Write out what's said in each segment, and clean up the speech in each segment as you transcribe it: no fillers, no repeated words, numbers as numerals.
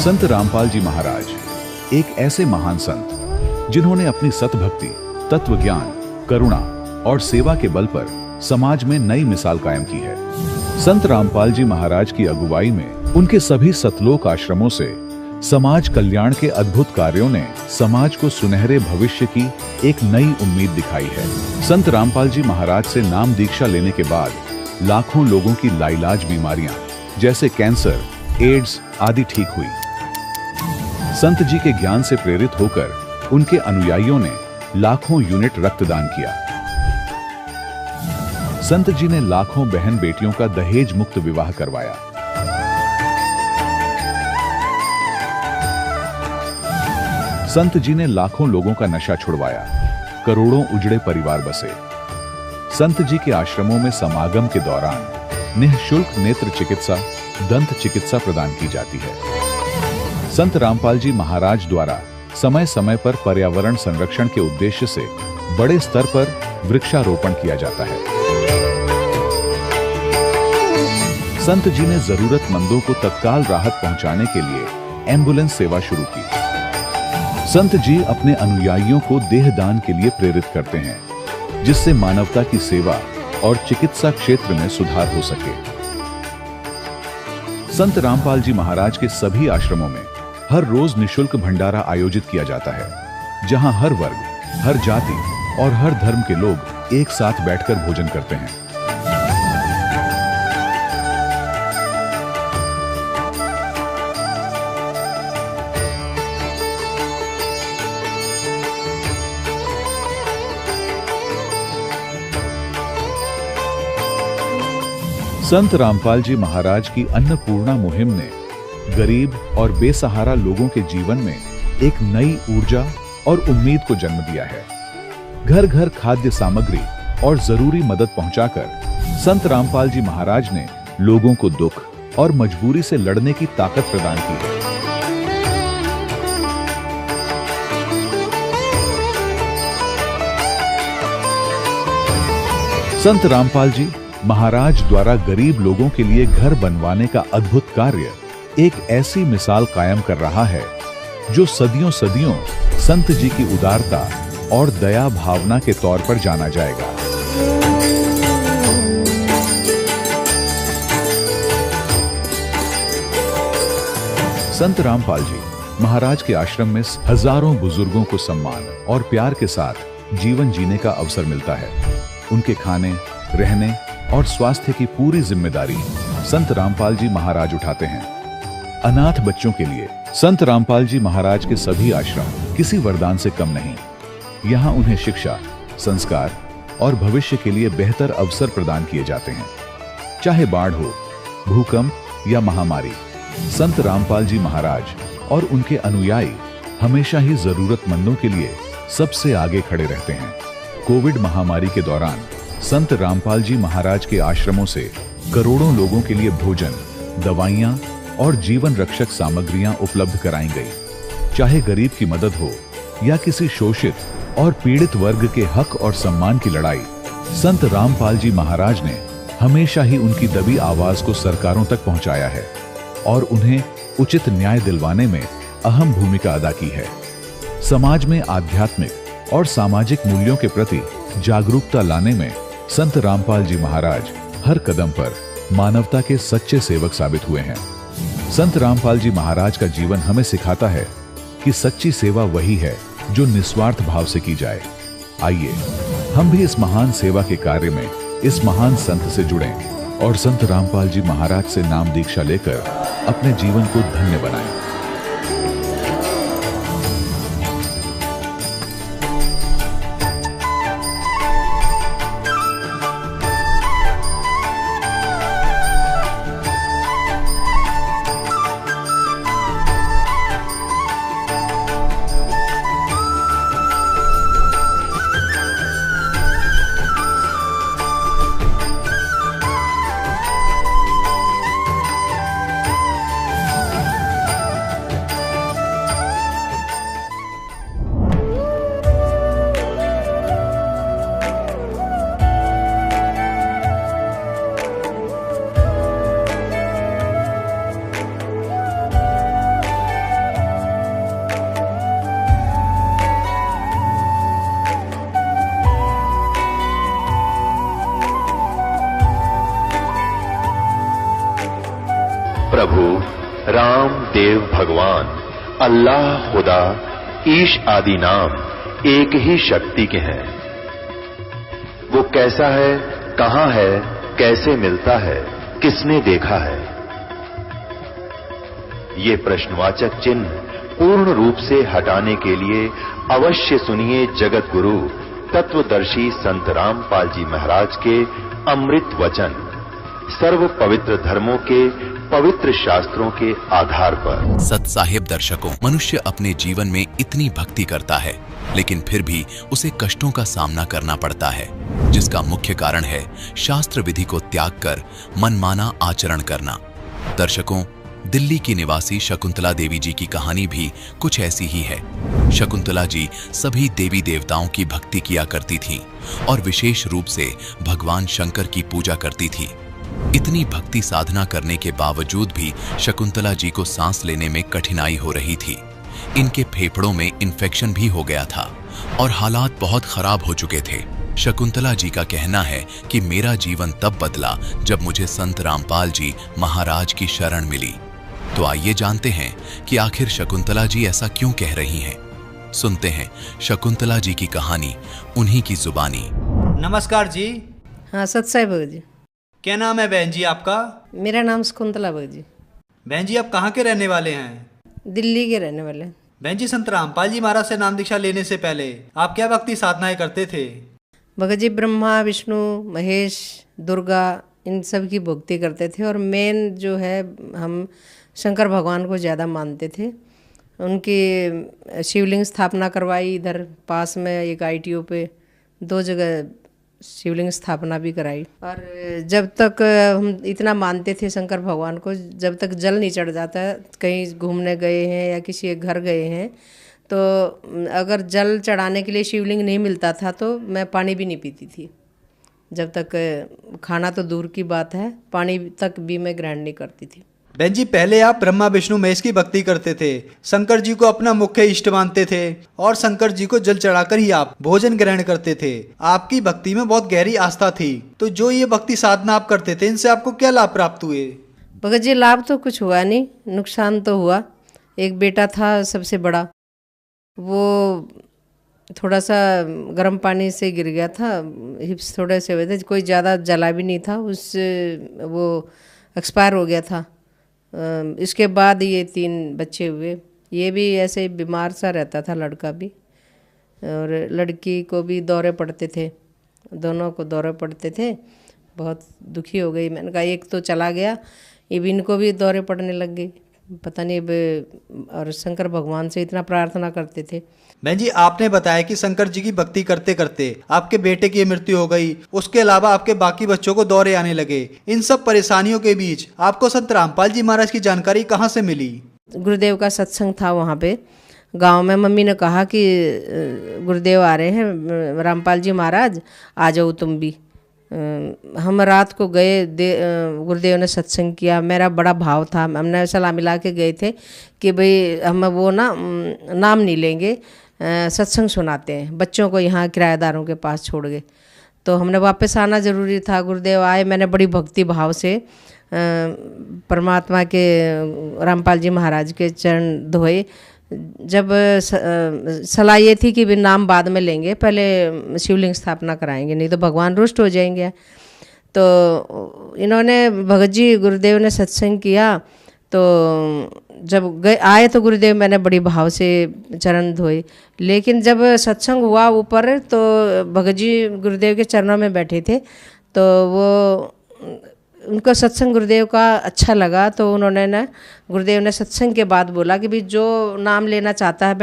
संत रामपाल जी महाराज एक ऐसे महान संत जिन्होंने अपनी सतभक्ति, तत्व ज्ञान, करुणा और सेवा के बल पर समाज में नई मिसाल कायम की है। संत रामपाल जी महाराज की अगुवाई में उनके सभी सतलोक आश्रमों से समाज कल्याण के अद्भुत कार्यों ने समाज को सुनहरे भविष्य की एक नई उम्मीद दिखाई है। संत रामपाल जी महाराज से नाम दीक्षा लेने के बाद लाखों लोगों की लाइलाज बीमारियां जैसे कैंसर, एड्स आदि ठीक हुई। संत जी के ज्ञान से प्रेरित होकर उनके अनुयायियों ने लाखों यूनिट रक्तदान किया। संत जी ने लाखों बहन बेटियों का दहेज मुक्त विवाह करवाया। संत जी ने लाखों लोगों का नशा छुड़वाया, करोड़ों उजड़े परिवार बसे। संत जी के आश्रमों में समागम के दौरान निःशुल्क नेत्र चिकित्सा, दंत चिकित्सा प्रदान की जाती है। संत रामपाल जी महाराज द्वारा समय समय पर पर्यावरण संरक्षण के उद्देश्य से बड़े स्तर पर वृक्षारोपण किया जाता है। संत जी ने जरूरतमंदों को तत्काल राहत पहुंचाने के लिए एम्बुलेंस सेवा शुरू की। संत जी अपने अनुयायियों को देहदान के लिए प्रेरित करते हैं, जिससे मानवता की सेवा और चिकित्सा क्षेत्र में सुधार हो सके। संत रामपाल जी महाराज के सभी आश्रमों में हर रोज निःशुल्क भंडारा आयोजित किया जाता है, जहां हर वर्ग, हर जाति और हर धर्म के लोग एक साथ बैठकर भोजन करते हैं। संत रामपाल जी महाराज की अन्नपूर्णा मुहिम ने गरीब और बेसहारा लोगों के जीवन में एक नई ऊर्जा और उम्मीद को जन्म दिया है। घर घर खाद्य सामग्री और जरूरी मदद पहुंचाकर संत रामपाल जी महाराज ने लोगों को दुख और मजबूरी से लड़ने की ताकत प्रदान की है। संत रामपाल जी महाराज द्वारा गरीब लोगों के लिए घर बनवाने का अद्भुत कार्य एक ऐसी मिसाल कायम कर रहा है जो सदियों सदियों संत जी की उदारता और दया भावना के तौर पर जाना जाएगा। संत रामपाल जी महाराज के आश्रम में हजारों बुजुर्गों को सम्मान और प्यार के साथ जीवन जीने का अवसर मिलता है। उनके खाने, रहने और स्वास्थ्य की पूरी जिम्मेदारी संत रामपाल जी महाराज उठाते हैं। अनाथ बच्चों के लिए संत रामपाल जी महाराज के सभी आश्रम किसी वरदान से कम नहीं। यहाँ उन्हें शिक्षा, संस्कार और भविष्य के लिए बेहतर अवसर प्रदान किए जाते हैं। चाहे बाढ़ हो, भूकंप या महामारी, संत रामपाल जी महाराज और उनके अनुयायी हमेशा ही जरूरतमंदों के लिए सबसे आगे खड़े रहते हैं। कोविड महामारी के दौरान संत रामपाल जी महाराज के आश्रमों से करोड़ों लोगों के लिए भोजन, दवाइयां और जीवन रक्षक सामग्रियां उपलब्ध कराई गई। चाहे गरीब की मदद हो या किसी शोषित और पीड़ित वर्ग के हक और सम्मान की लड़ाई, संत रामपाल जी महाराज ने हमेशा ही उनकी दबी आवाज को सरकारों तक पहुंचाया है और उन्हें उचित न्याय दिलवाने में अहम भूमिका अदा की है। समाज में आध्यात्मिक और सामाजिक मूल्यों के प्रति जागरूकता लाने में संत रामपाल जी महाराज हर कदम पर मानवता के सच्चे सेवक साबित हुए हैं। संत रामपाल जी महाराज का जीवन हमें सिखाता है कि सच्ची सेवा वही है जो निस्वार्थ भाव से की जाए। आइए हम भी इस महान सेवा के कार्य में इस महान संत से जुड़ें और संत रामपाल जी महाराज से नाम दीक्षा लेकर अपने जीवन को धन्य बनाएं। राम देव भगवान, अल्लाह खुदा, ईश आदि नाम एक ही शक्ति के हैं। वो कैसा है, कहां है, कैसे मिलता है, किसने देखा है? ये प्रश्नवाचक चिन्ह पूर्ण रूप से हटाने के लिए अवश्य सुनिए जगत गुरु तत्वदर्शी संत रामपाल जी महाराज के अमृत वचन, सर्व पवित्र धर्मों के पवित्र शास्त्रों के आधार पर। सत साहिब दर्शकों, मनुष्य अपने जीवन में इतनी भक्ति करता है लेकिन फिर भी उसे कष्टों का सामना करना पड़ता है, जिसका मुख्य कारण है शास्त्र विधि को त्याग कर मनमाना आचरण करना। दर्शकों, दिल्ली की निवासी शकुंतला देवी जी की कहानी भी कुछ ऐसी ही है। शकुंतला जी सभी देवी देवताओं की भक्ति किया करती थीं और विशेष रूप से भगवान शंकर की पूजा करती थी। इतनी भक्ति साधना करने के बावजूद भी शकुंतला जी को सांस लेने में कठिनाई हो रही थी। इनके फेफड़ों में इन्फेक्शन भी हो गया था और हालात बहुत खराब हो चुके थे। शकुंतला जी का कहना है कि मेरा जीवन तब बदला जब मुझे संत रामपाल जी महाराज की शरण मिली। तो आइए जानते हैं कि आखिर शकुंतला जी ऐसा क्यों कह रही हैं। सुनते हैं शकुंतला जी की कहानी उन्हीं की जुबानी। नमस्कार जी। हाँ, सत साहिब भगत जी। क्या नाम है बहन जी आपका? मेरा नाम शकुंतला भगत जी। बहन जी आप कहाँ के रहने वाले हैं? दिल्ली के रहने वाले। बहन जी, संत रामपाल जी महाराज से नाम दीक्षा लेने से पहले आप क्या भक्ति साधनाएं करते थे? भगत जी ब्रह्मा, विष्णु, महेश, दुर्गा, इन सब की भक्ति करते थे और मेन जो है हम शंकर भगवान को ज़्यादा मानते थे। उनकी शिवलिंग स्थापना करवाई, इधर पास में एक ITO पे 2 जगह शिवलिंग स्थापना भी कराई। और जब तक हम इतना मानते थे शंकर भगवान को, जब तक जल नहीं चढ़ जाता, कहीं घूमने गए हैं या किसी के घर गए हैं, तो अगर जल चढ़ाने के लिए शिवलिंग नहीं मिलता था तो मैं पानी भी नहीं पीती थी। जब तक खाना तो दूर की बात है, पानी तक भी मैं ग्रहण नहीं करती थी। बहन जी, पहले आप ब्रह्मा विष्णु महेश की भक्ति करते थे, शंकर जी को अपना मुख्य इष्ट मानते थे और शंकर जी को जल चढ़ाकर ही आप भोजन ग्रहण करते थे। आपकी भक्ति में बहुत गहरी आस्था थी। तो जो ये भक्ति साधना आप करते थे, इनसे आपको क्या लाभ प्राप्त हुए? भगत जी, लाभ तो कुछ हुआ नहीं, नुकसान तो हुआ। एक बेटा था सबसे बड़ा, वो थोड़ा सा गर्म पानी से गिर गया था, हिप्स थोड़े से हुए थे, कोई ज़्यादा जला भी नहीं था, उससे वो एक्सपायर हो गया था। इसके बाद ये 3 बच्चे हुए। ये भी ऐसे बीमार सा रहता था, लड़का भी, और लड़की को भी दौरे पड़ते थे, दोनों को दौरे पड़ते थे। बहुत दुखी हो गई। मैंने कहा एक तो चला गया, अब इनको भी दौरे पड़ने लग गए, पता नहीं। और शंकर भगवान से इतना प्रार्थना करते थे। बहन जी, आपने बताया कि शंकर जी की भक्ति करते करते आपके बेटे की मृत्यु हो गई, उसके अलावा आपके बाकी बच्चों को दौरे आने लगे। इन सब परेशानियों के बीच आपको संत रामपाल जी महाराज की जानकारी कहाँ से मिली? गुरुदेव का सत्संग था वहाँ पे गांव में। मम्मी ने कहा कि गुरुदेव आ रहे हैं, रामपाल जी महाराज, आ जाओ तुम भी। हम रात को गए, गुरुदेव ने सत्संग किया। मेरा बड़ा भाव था, हमने सलाह मिला के गए थे कि भाई हम वो नाम नहीं लेंगे, सत्संग सुनाते हैं बच्चों को, यहाँ किराएदारों के पास छोड़ गए। तो हमने वापस आना ज़रूरी था। गुरुदेव आए, मैंने बड़ी भक्ति भाव से परमात्मा के, रामपाल जी महाराज के चरण धोए। जब सलाह ये थी कि भी नाम बाद में लेंगे, पहले शिवलिंग स्थापना कराएंगे, नहीं तो भगवान रुष्ट हो जाएंगे। तो इन्होंने, भगत जी गुरुदेव ने सत्संग किया। तो जब आए तो गुरुदेव, मैंने बड़ी भाव से चरण धोए। लेकिन जब सत्संग हुआ ऊपर, तो भगत जी गुरुदेव के चरणों में बैठे थे, तो वो उनको सत्संग गुरुदेव का अच्छा लगा। तो उन्होंने ना, गुरुदेव ने सत्संग के बाद बोला कि भाई जो नाम लेना चाहता है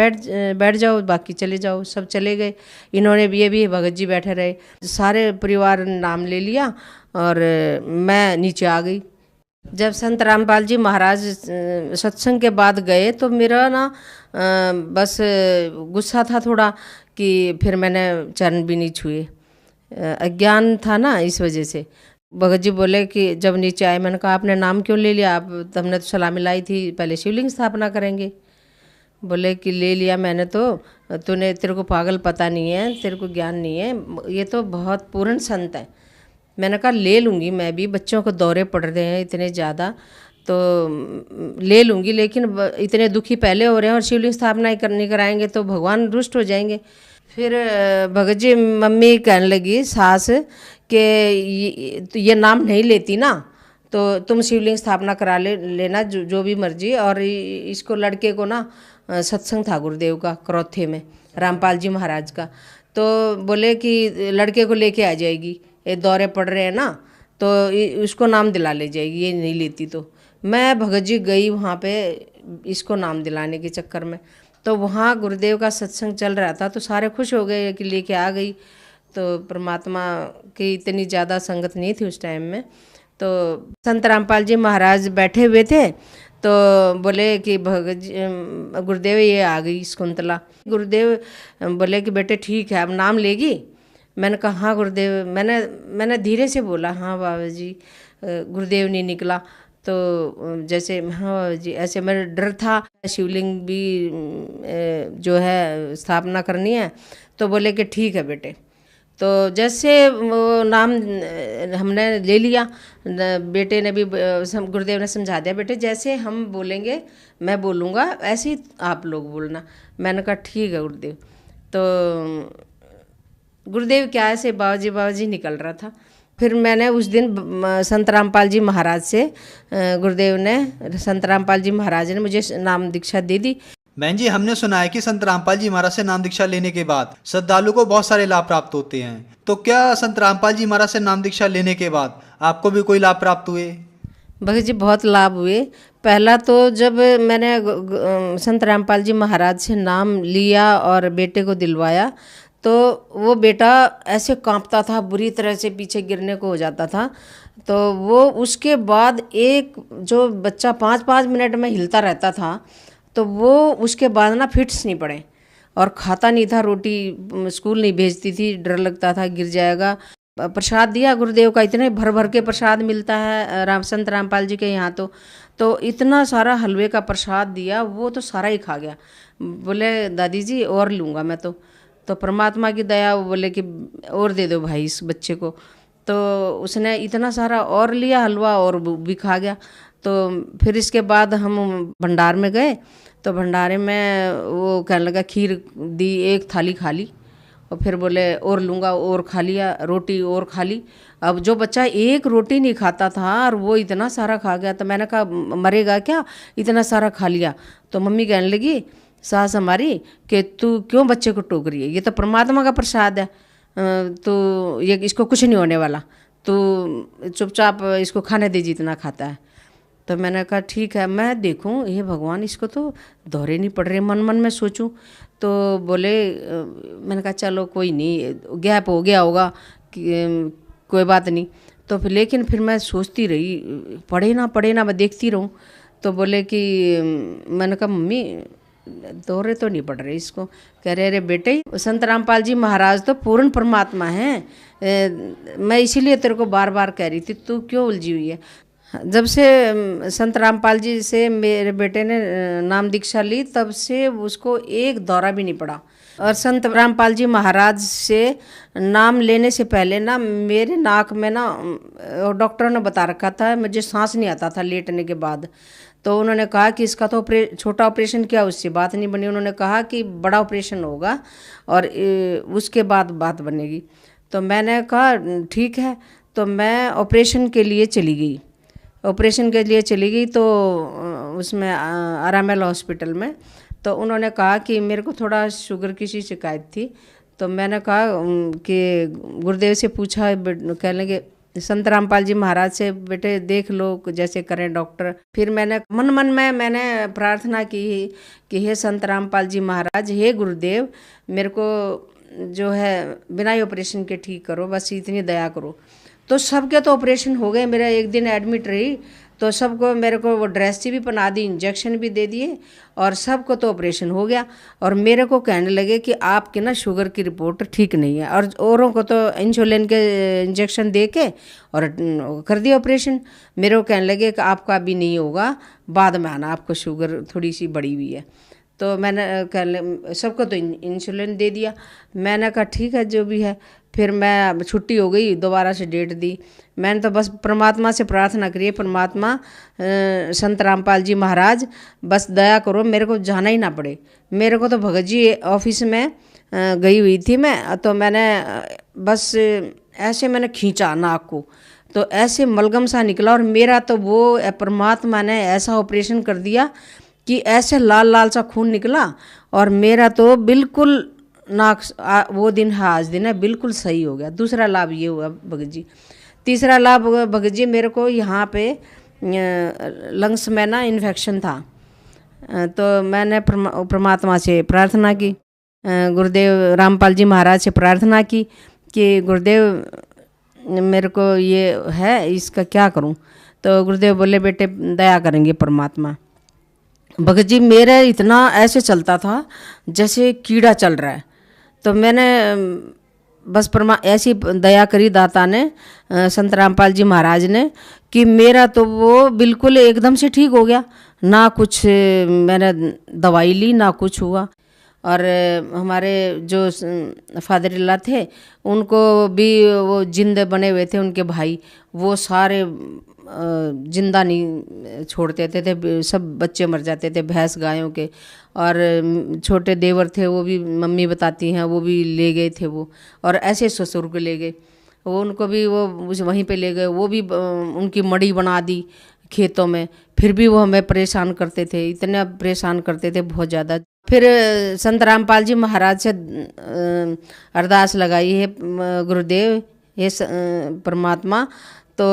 बैठ जाओ, बाकी चले जाओ। सब चले गए। इन्होंने भी, ये भी भगत जी बैठे रहे। सारे परिवार ने नाम ले लिया और मैं नीचे आ गई। जब संत रामपाल जी महाराज सत्संग के बाद गए तो मेरा ना बस गुस्सा था थोड़ा, कि फिर मैंने चरण भी नहीं छुए। अज्ञान था ना, इस वजह से। भगत जी बोले कि जब नीचे आए, मैंने कहा आपने नाम क्यों ले लिया? आप, हमने तो सलाह मिलाई थी पहले शिवलिंग स्थापना करेंगे। बोले कि ले लिया मैंने तो, तेरे को पागल पता नहीं है, तेरे को ज्ञान नहीं है, ये तो बहुत पूर्ण संत है। मैंने कहा ले लूँगी मैं भी, बच्चों को दौरे पड़ रहे हैं इतने ज़्यादा। तो ले लूँगी, लेकिन इतने दुखी पहले हो रहे हैं और शिवलिंग स्थापना ही नहीं कराएंगे तो भगवान रुष्ट हो जाएंगे। फिर भगत जी मम्मी कहने लगी सास कि ये नाम नहीं लेती ना तो तुम शिवलिंग स्थापना करा लेना जो भी मर्जी। और इसको लड़के को ना सत्संग था गुरुदेव का करौथे में, रामपाल जी महाराज का, तो बोले कि लड़के को लेके आ जाएगी, ये दौरे पड़ रहे हैं ना तो उसको नाम दिला ले जाएगी, ये नहीं लेती तो। मैं भगत जी गई वहाँ पे इसको नाम दिलाने के चक्कर में, तो वहाँ गुरुदेव का सत्संग चल रहा था तो सारे खुश हो गए कि लेके आ गई। तो परमात्मा की इतनी ज़्यादा संगत नहीं थी उस टाइम में। तो संत रामपाल जी महाराज बैठे हुए थे तो बोले कि भगत जी गुरुदेव ये आ गई शकुंतला। गुरुदेव बोले कि बेटे ठीक है अब नाम लेगी। मैंने कहा हाँ गुरुदेव, मैंने धीरे से बोला हाँ बाबा जी। गुरुदेव नहीं निकला तो जैसे हाँ बाबा जी ऐसे मेरा डर था, शिवलिंग भी जो है स्थापना करनी है। तो बोले कि ठीक है बेटे। तो जैसे वो नाम हमने ले लिया, बेटे ने भी गुरुदेव ने समझा दिया बेटे जैसे हम बोलेंगे मैं बोलूँगा ऐसे ही आप लोग बोलना। मैंने कहा ठीक है गुरुदेव। तो गुरुदेव क्या ऐसे बाबा जी निकल रहा था। फिर मैंने उस दिन संत रामपाल जी महाराज से गुरुदेव ने, संत रामपाल जी महाराज ने मुझे नाम दीक्षा दे दी। बहन जी हमने सुना है कि संत रामपाल जी महाराज से नाम दीक्षा लेने के बाद श्रद्धालु को बहुत सारे लाभ प्राप्त होते हैं, तो क्या संत रामपाल जी महाराज से नाम दीक्षा लेने के बाद आपको भी कोई लाभ प्राप्त हुए? भगत जी बहुत लाभ हुए। पहला तो जब मैंने संत रामपाल जी महाराज से नाम लिया और बेटे को दिलवाया तो वो बेटा ऐसे कांपता था, बुरी तरह से पीछे गिरने को हो जाता था। तो वो उसके बाद एक जो बच्चा 5-5 मिनट में हिलता रहता था तो वो उसके बाद ना फिट्स नहीं पड़े और खाता नहीं था, रोटी स्कूल नहीं भेजती थी, डर लगता था गिर जाएगा। प्रसाद दिया गुरुदेव का, इतने भर भर के प्रसाद मिलता है संत रामपाल जी के यहाँ तो इतना सारा हलवे का प्रसाद दिया, वो तो सारा ही खा गया। बोले दादी जी और लूँगा मैं तो परमात्मा की दया, वो बोले कि और दे दो भाई इस बच्चे को। तो उसने इतना सारा और लिया हलवा और भी खा गया। तो फिर इसके बाद हम भंडार में गए तो भंडारे में वो कहने लगा खीर दी, एक थाली खा ली और फिर बोले और लूँगा, और खा लिया, रोटी और खा ली। अब जो बच्चा एक रोटी नहीं खाता था और वो इतना सारा खा गया तो मैंने कहा मरेगा क्या, इतना सारा खा लिया। तो मम्मी कहने लगी सास हमारी कि तू क्यों बच्चे को टोक रही है, ये तो परमात्मा का प्रसाद है, तो ये इसको कुछ नहीं होने वाला, तो चुपचाप इसको खाने दे जितना खाता है। तो मैंने कहा ठीक है मैं देखूं, ये भगवान इसको तो दौरे नहीं पड़ रहे, मन मन में सोचूं। तो बोले मैंने कहा चलो कोई नहीं, गैप हो गया होगा कि कोई बात नहीं। तो फिर लेकिन फिर मैं सोचती रही पढ़े ना मैं देखती रहूं। तो बोले कि मैंने कहा मम्मी दौरे तो नहीं पड़ रहे इसको। कह रहे अरे बेटे संत रामपाल जी महाराज तो पूर्ण परमात्मा हैं, मैं इसीलिए तेरे को बार बार कह रही थी तू क्यों उलझी हुई है। जब से संत रामपाल जी से मेरे बेटे ने नाम दीक्षा ली तब से उसको एक दौरा भी नहीं पड़ा। और संत रामपाल जी महाराज से नाम लेने से पहले ना मेरे नाक में ना डॉक्टर ने बता रखा था मुझे सांस नहीं आता था लेटने के बाद। तो उन्होंने कहा कि इसका तो छोटा ऑपरेशन किया उससे बात नहीं बनी, उन्होंने कहा कि बड़ा ऑपरेशन होगा और उसके बाद बात बनेगी। तो मैंने कहा ठीक है। तो मैं ऑपरेशन के लिए चली गई तो उसमें RML हॉस्पिटल में। तो उन्होंने कहा कि मेरे को थोड़ा शुगर की सी शिकायत थी। तो मैंने कहा कि गुरुदेव से पूछा, कहने लगे संत रामपाल जी महाराज से बेटे देख लो जैसे करें डॉक्टर। फिर मैंने मन में मैंने प्रार्थना की कि हे संत रामपाल जी महाराज, हे गुरुदेव, मेरे को जो है बिना ही ऑपरेशन के ठीक करो, बस इतनी दया करो। तो सबके तो ऑपरेशन हो गए, मेरा एक दिन एडमिट रही तो सबको मेरे को वो ड्रेस भी पहना दी, इंजेक्शन भी दे दिए और सबको तो ऑपरेशन हो गया। और मेरे को कहने लगे कि आपकी ना शुगर की रिपोर्ट ठीक नहीं है, और औरों को तो इंसुलिन के इंजेक्शन दे के और कर दिया ऑपरेशन। मेरे को कहने लगे कि आपका अभी नहीं होगा, बाद में आना, आपको शुगर थोड़ी सी बढ़ी हुई है। तो मैंने सबको तो इंसुलिन दे दिया। मैंने कहा ठीक है जो भी है। फिर मैं छुट्टी हो गई, दोबारा से डेट दी। मैंने तो बस परमात्मा से प्रार्थना करी, परमात्मा संत रामपाल जी महाराज बस दया करो, मेरे को जाना ही ना पड़े। मेरे को तो भगत जी ऑफिस में गई हुई थी मैं, तो मैंने बस ऐसे मैंने खींचा नाक को, तो ऐसे मलगम सा निकला, और मेरा तो वो परमात्मा ने ऐसा ऑपरेशन कर दिया कि ऐसे लाल लाल सा खून निकला, और मेरा तो बिल्कुल नाक वो दिन है आज दिन है बिल्कुल सही हो गया। दूसरा लाभ ये हुआ भगत जी। तीसरा लाभ भगत जी, मेरे को यहाँ पे लंग्स में ना इन्फेक्शन था, तो मैंने परमात्मा से प्रार्थना की, गुरुदेव रामपाल जी महाराज से प्रार्थना की कि गुरुदेव मेरे को ये है, इसका क्या करूं। तो गुरुदेव बोले बेटे दया करेंगे परमात्मा। भगत जी मेरा इतना ऐसे चलता था जैसे कीड़ा चल रहा है, तो मैंने बस ऐसी दया करी दाता ने, संत रामपाल जी महाराज ने, कि मेरा तो वो बिल्कुल एकदम से ठीक हो गया। ना कुछ मैंने दवाई ली, ना कुछ हुआ। और हमारे जो फादर इल्ला थे उनको भी वो जिंदे बने हुए थे, उनके भाई वो सारे जिंदा नहीं छोड़ते थे, सब बच्चे मर जाते थे भैंस गायों के। और छोटे देवर थे वो भी, मम्मी बताती हैं, वो भी ले गए थे वो। और ऐसे ससुर को ले गए, वो उनको भी वो वहीं पे ले गए, वो भी उनकी मड़ी बना दी खेतों में। फिर भी वो हमें परेशान करते थे, इतना परेशान करते थे बहुत ज़्यादा। फिर संत रामपाल जी महाराज से अरदास लगाई है, गुरुदेव ये परमात्मा तो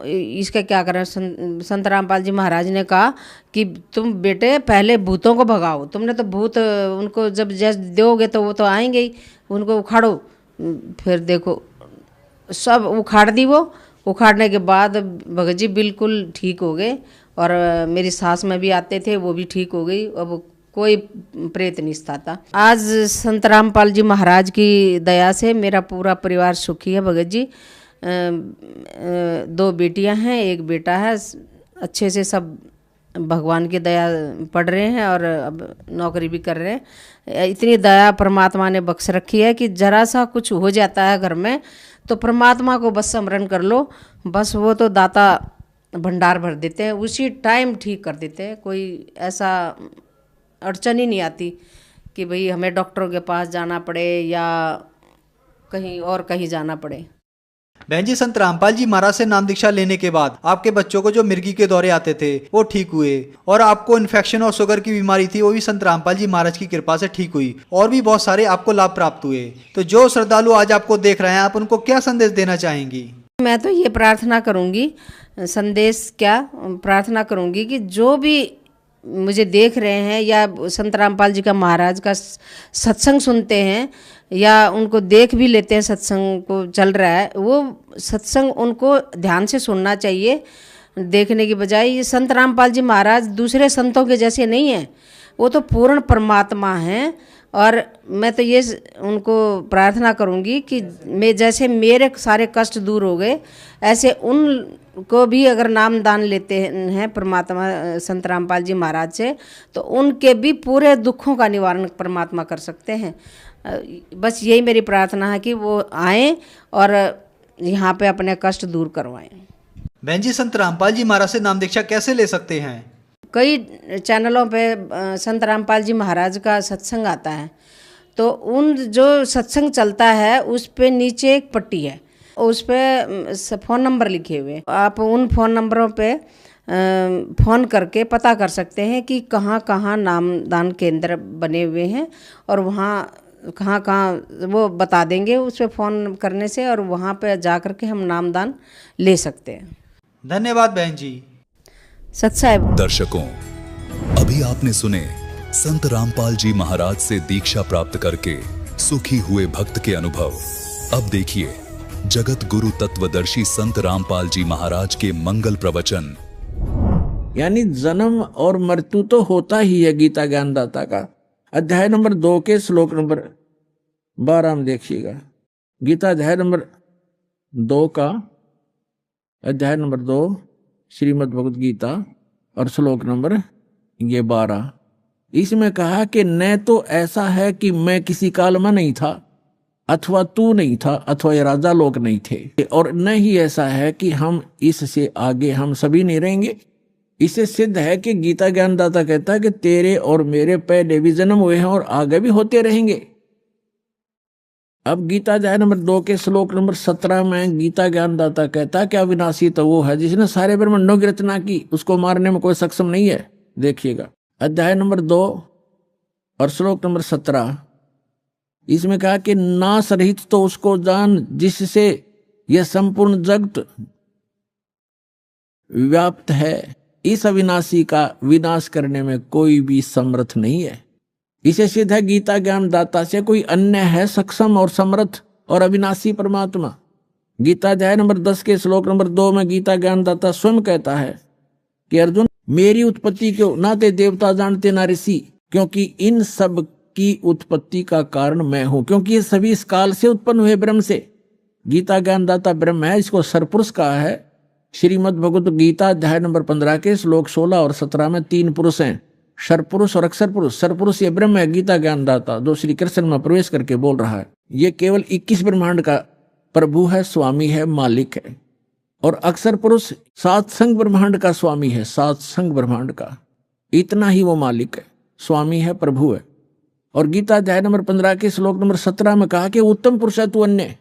इसका क्या करें। संत रामपाल जी महाराज ने कहा कि तुम बेटे पहले भूतों को भगाओ, तुमने तो भूत उनको जब जैसे दोगे तो वो तो आएंगे ही, उनको उखाड़ो। फिर देखो सब उखाड़ दी, वो उखाड़ने के बाद भगत जी बिल्कुल ठीक हो गए। और मेरी सास में भी आते थे, वो भी ठीक हो गई, अब कोई प्रेत नहीं था। आज संत रामपाल जी महाराज की दया से मेरा पूरा परिवार सुखी है भगत जी। 2 बेटियां हैं, 1 बेटा है, अच्छे से सब भगवान की दया पढ़ रहे हैं और अब नौकरी भी कर रहे हैं। इतनी दया परमात्मा ने बख्श रखी है कि जरा सा कुछ हो जाता है घर में तो परमात्मा को बस स्मरण कर लो, बस वो तो दाता भंडार भर देते हैं, उसी टाइम ठीक कर देते हैं। कोई ऐसा अड़चन ही नहीं आती कि भाई हमें डॉक्टरों के पास जाना पड़े या कहीं और कहीं जाना पड़े। बहन जी, संत रामपाल जी महाराज से नाम दीक्षा लेने के बाद आपके बच्चों को जो मिर्गी के दौरे आते थे वो ठीक हुए, और आपको इन्फेक्शन और शुगर की बीमारी थी वो भी संत रामपाल जी महाराज की कृपा से ठीक हुई, और भी बहुत सारे आपको लाभ प्राप्त हुए। तो जो श्रद्धालु आज आपको देख रहे हैं, आप उनको क्या संदेश देना चाहेंगी? मैं तो ये प्रार्थना करूंगी, संदेश क्या प्रार्थना करूंगी कि जो भी मुझे देख रहे हैं या संत रामपाल जी का महाराज का सत्संग सुनते हैं या उनको देख भी लेते हैं, सत्संग को चल रहा है, वो सत्संग उनको ध्यान से सुनना चाहिए देखने की बजाय। ये संत रामपाल जी महाराज दूसरे संतों के जैसे नहीं हैं, वो तो पूर्ण परमात्मा हैं। और मैं तो ये उनको प्रार्थना करूंगी कि मैं जैसे मेरे सारे कष्ट दूर हो गए, ऐसे उनको भी अगर नाम दान लेते हैं परमात्मा संत रामपाल जी महाराज से, तो उनके भी पूरे दुखों का निवारण परमात्मा कर सकते हैं। बस यही मेरी प्रार्थना है कि वो आएँ और यहाँ पे अपने कष्ट दूर करवाएं। बहन जी, संत रामपाल जी महाराज से नाम दीक्षा कैसे ले सकते हैं? कई चैनलों पे संत रामपाल जी महाराज का सत्संग आता है, तो उन जो सत्संग चलता है उस पे नीचे एक पट्टी है, उस पे फ़ोन नंबर लिखे हुए, आप उन फ़ोन नंबरों पे फ़ोन करके पता कर सकते हैं कि कहाँ कहाँ नामदान केंद्र बने हुए हैं, और वहाँ कहाँ कहाँ वो बता देंगे उस पर फ़ोन करने से, और वहाँ पे जा कर के हम नामदान ले सकते हैं। धन्यवाद बहन जी। सत्साहिब दर्शकों, अभी आपने सुने संत रामपाल जी महाराज से दीक्षा प्राप्त करके सुखी हुए भक्त के अनुभव। अब देखिए जगत गुरु तत्वदर्शी संत रामपाल जी महाराज के मंगल प्रवचन। यानी जन्म और मृत्यु तो होता ही है गीता ज्ञानदाता का। अध्याय नंबर 2 के श्लोक नंबर 12 में देखिएगा। गीता अध्याय नंबर 2 का अध्याय नंबर 2 श्रीमद् भगवद गीता और श्लोक नंबर 12। इसमें कहा कि न तो ऐसा है कि मैं किसी काल में नहीं था, अथवा तू नहीं था, अथवा ये राजा लोग नहीं थे, और न ही ऐसा है कि हम इससे आगे हम सभी नहीं रहेंगे। इसे सिद्ध है कि गीता ज्ञानदाता कहता है कि तेरे और मेरे पहले भी जन्म हुए हैं और आगे भी होते रहेंगे। अब गीता अध्याय नंबर 2 के श्लोक नंबर 17 में गीता ज्ञानदाता कहता है कि अविनाशी तो वो है जिसने सारे ब्रह्मांडों की रचना की, उसको मारने में कोई सक्षम नहीं है। देखिएगा अध्याय नंबर 2 और श्लोक नंबर 17, इसमें कहा कि नाश रहित तो उसको जान जिससे यह संपूर्ण जगत व्याप्त है। इस अविनाशी का विनाश करने में कोई भी समर्थ नहीं है। इसे सिद्ध है गीता ज्ञानदाता से कोई अन्य है सक्षम और समर्थ और अविनाशी परमात्मा। गीता अध्याय नंबर 10 के श्लोक नंबर 2 में गीता ज्ञानदाता स्वयं कहता है कि अर्जुन, मेरी उत्पत्ति को ना ते देवता जानते ना ऋषि, क्योंकि इन सब की उत्पत्ति का कारण मैं हूं, क्योंकि ये सभी इस काल से उत्पन्न हुए ब्रह्म से। गीता ज्ञानदाता ब्रह्म है, इसको सरपुरुष कहा है। श्रीमद् भगवत गीता अध्याय नंबर 15 के श्लोक 16 और 17 में 3 पुरुष हैं, सरपुरुष और अक्षर पुरुष। सरपुरुष ये ब्रह्म है गीता ज्ञानदाता, जो श्री कृष्ण में प्रवेश करके बोल रहा है। ये केवल 21 ब्रह्मांड का प्रभु है, स्वामी है, मालिक है। और अक्षर पुरुष 7 संग ब्रह्मांड का स्वामी है, 7 संग ब्रह्मांड का, इतना ही वो मालिक है, स्वामी है, प्रभु है। और गीता अध्याय नंबर 15 के श्लोक नंबर 17 में कहा कि उत्तम पुरुष है तू अन्य।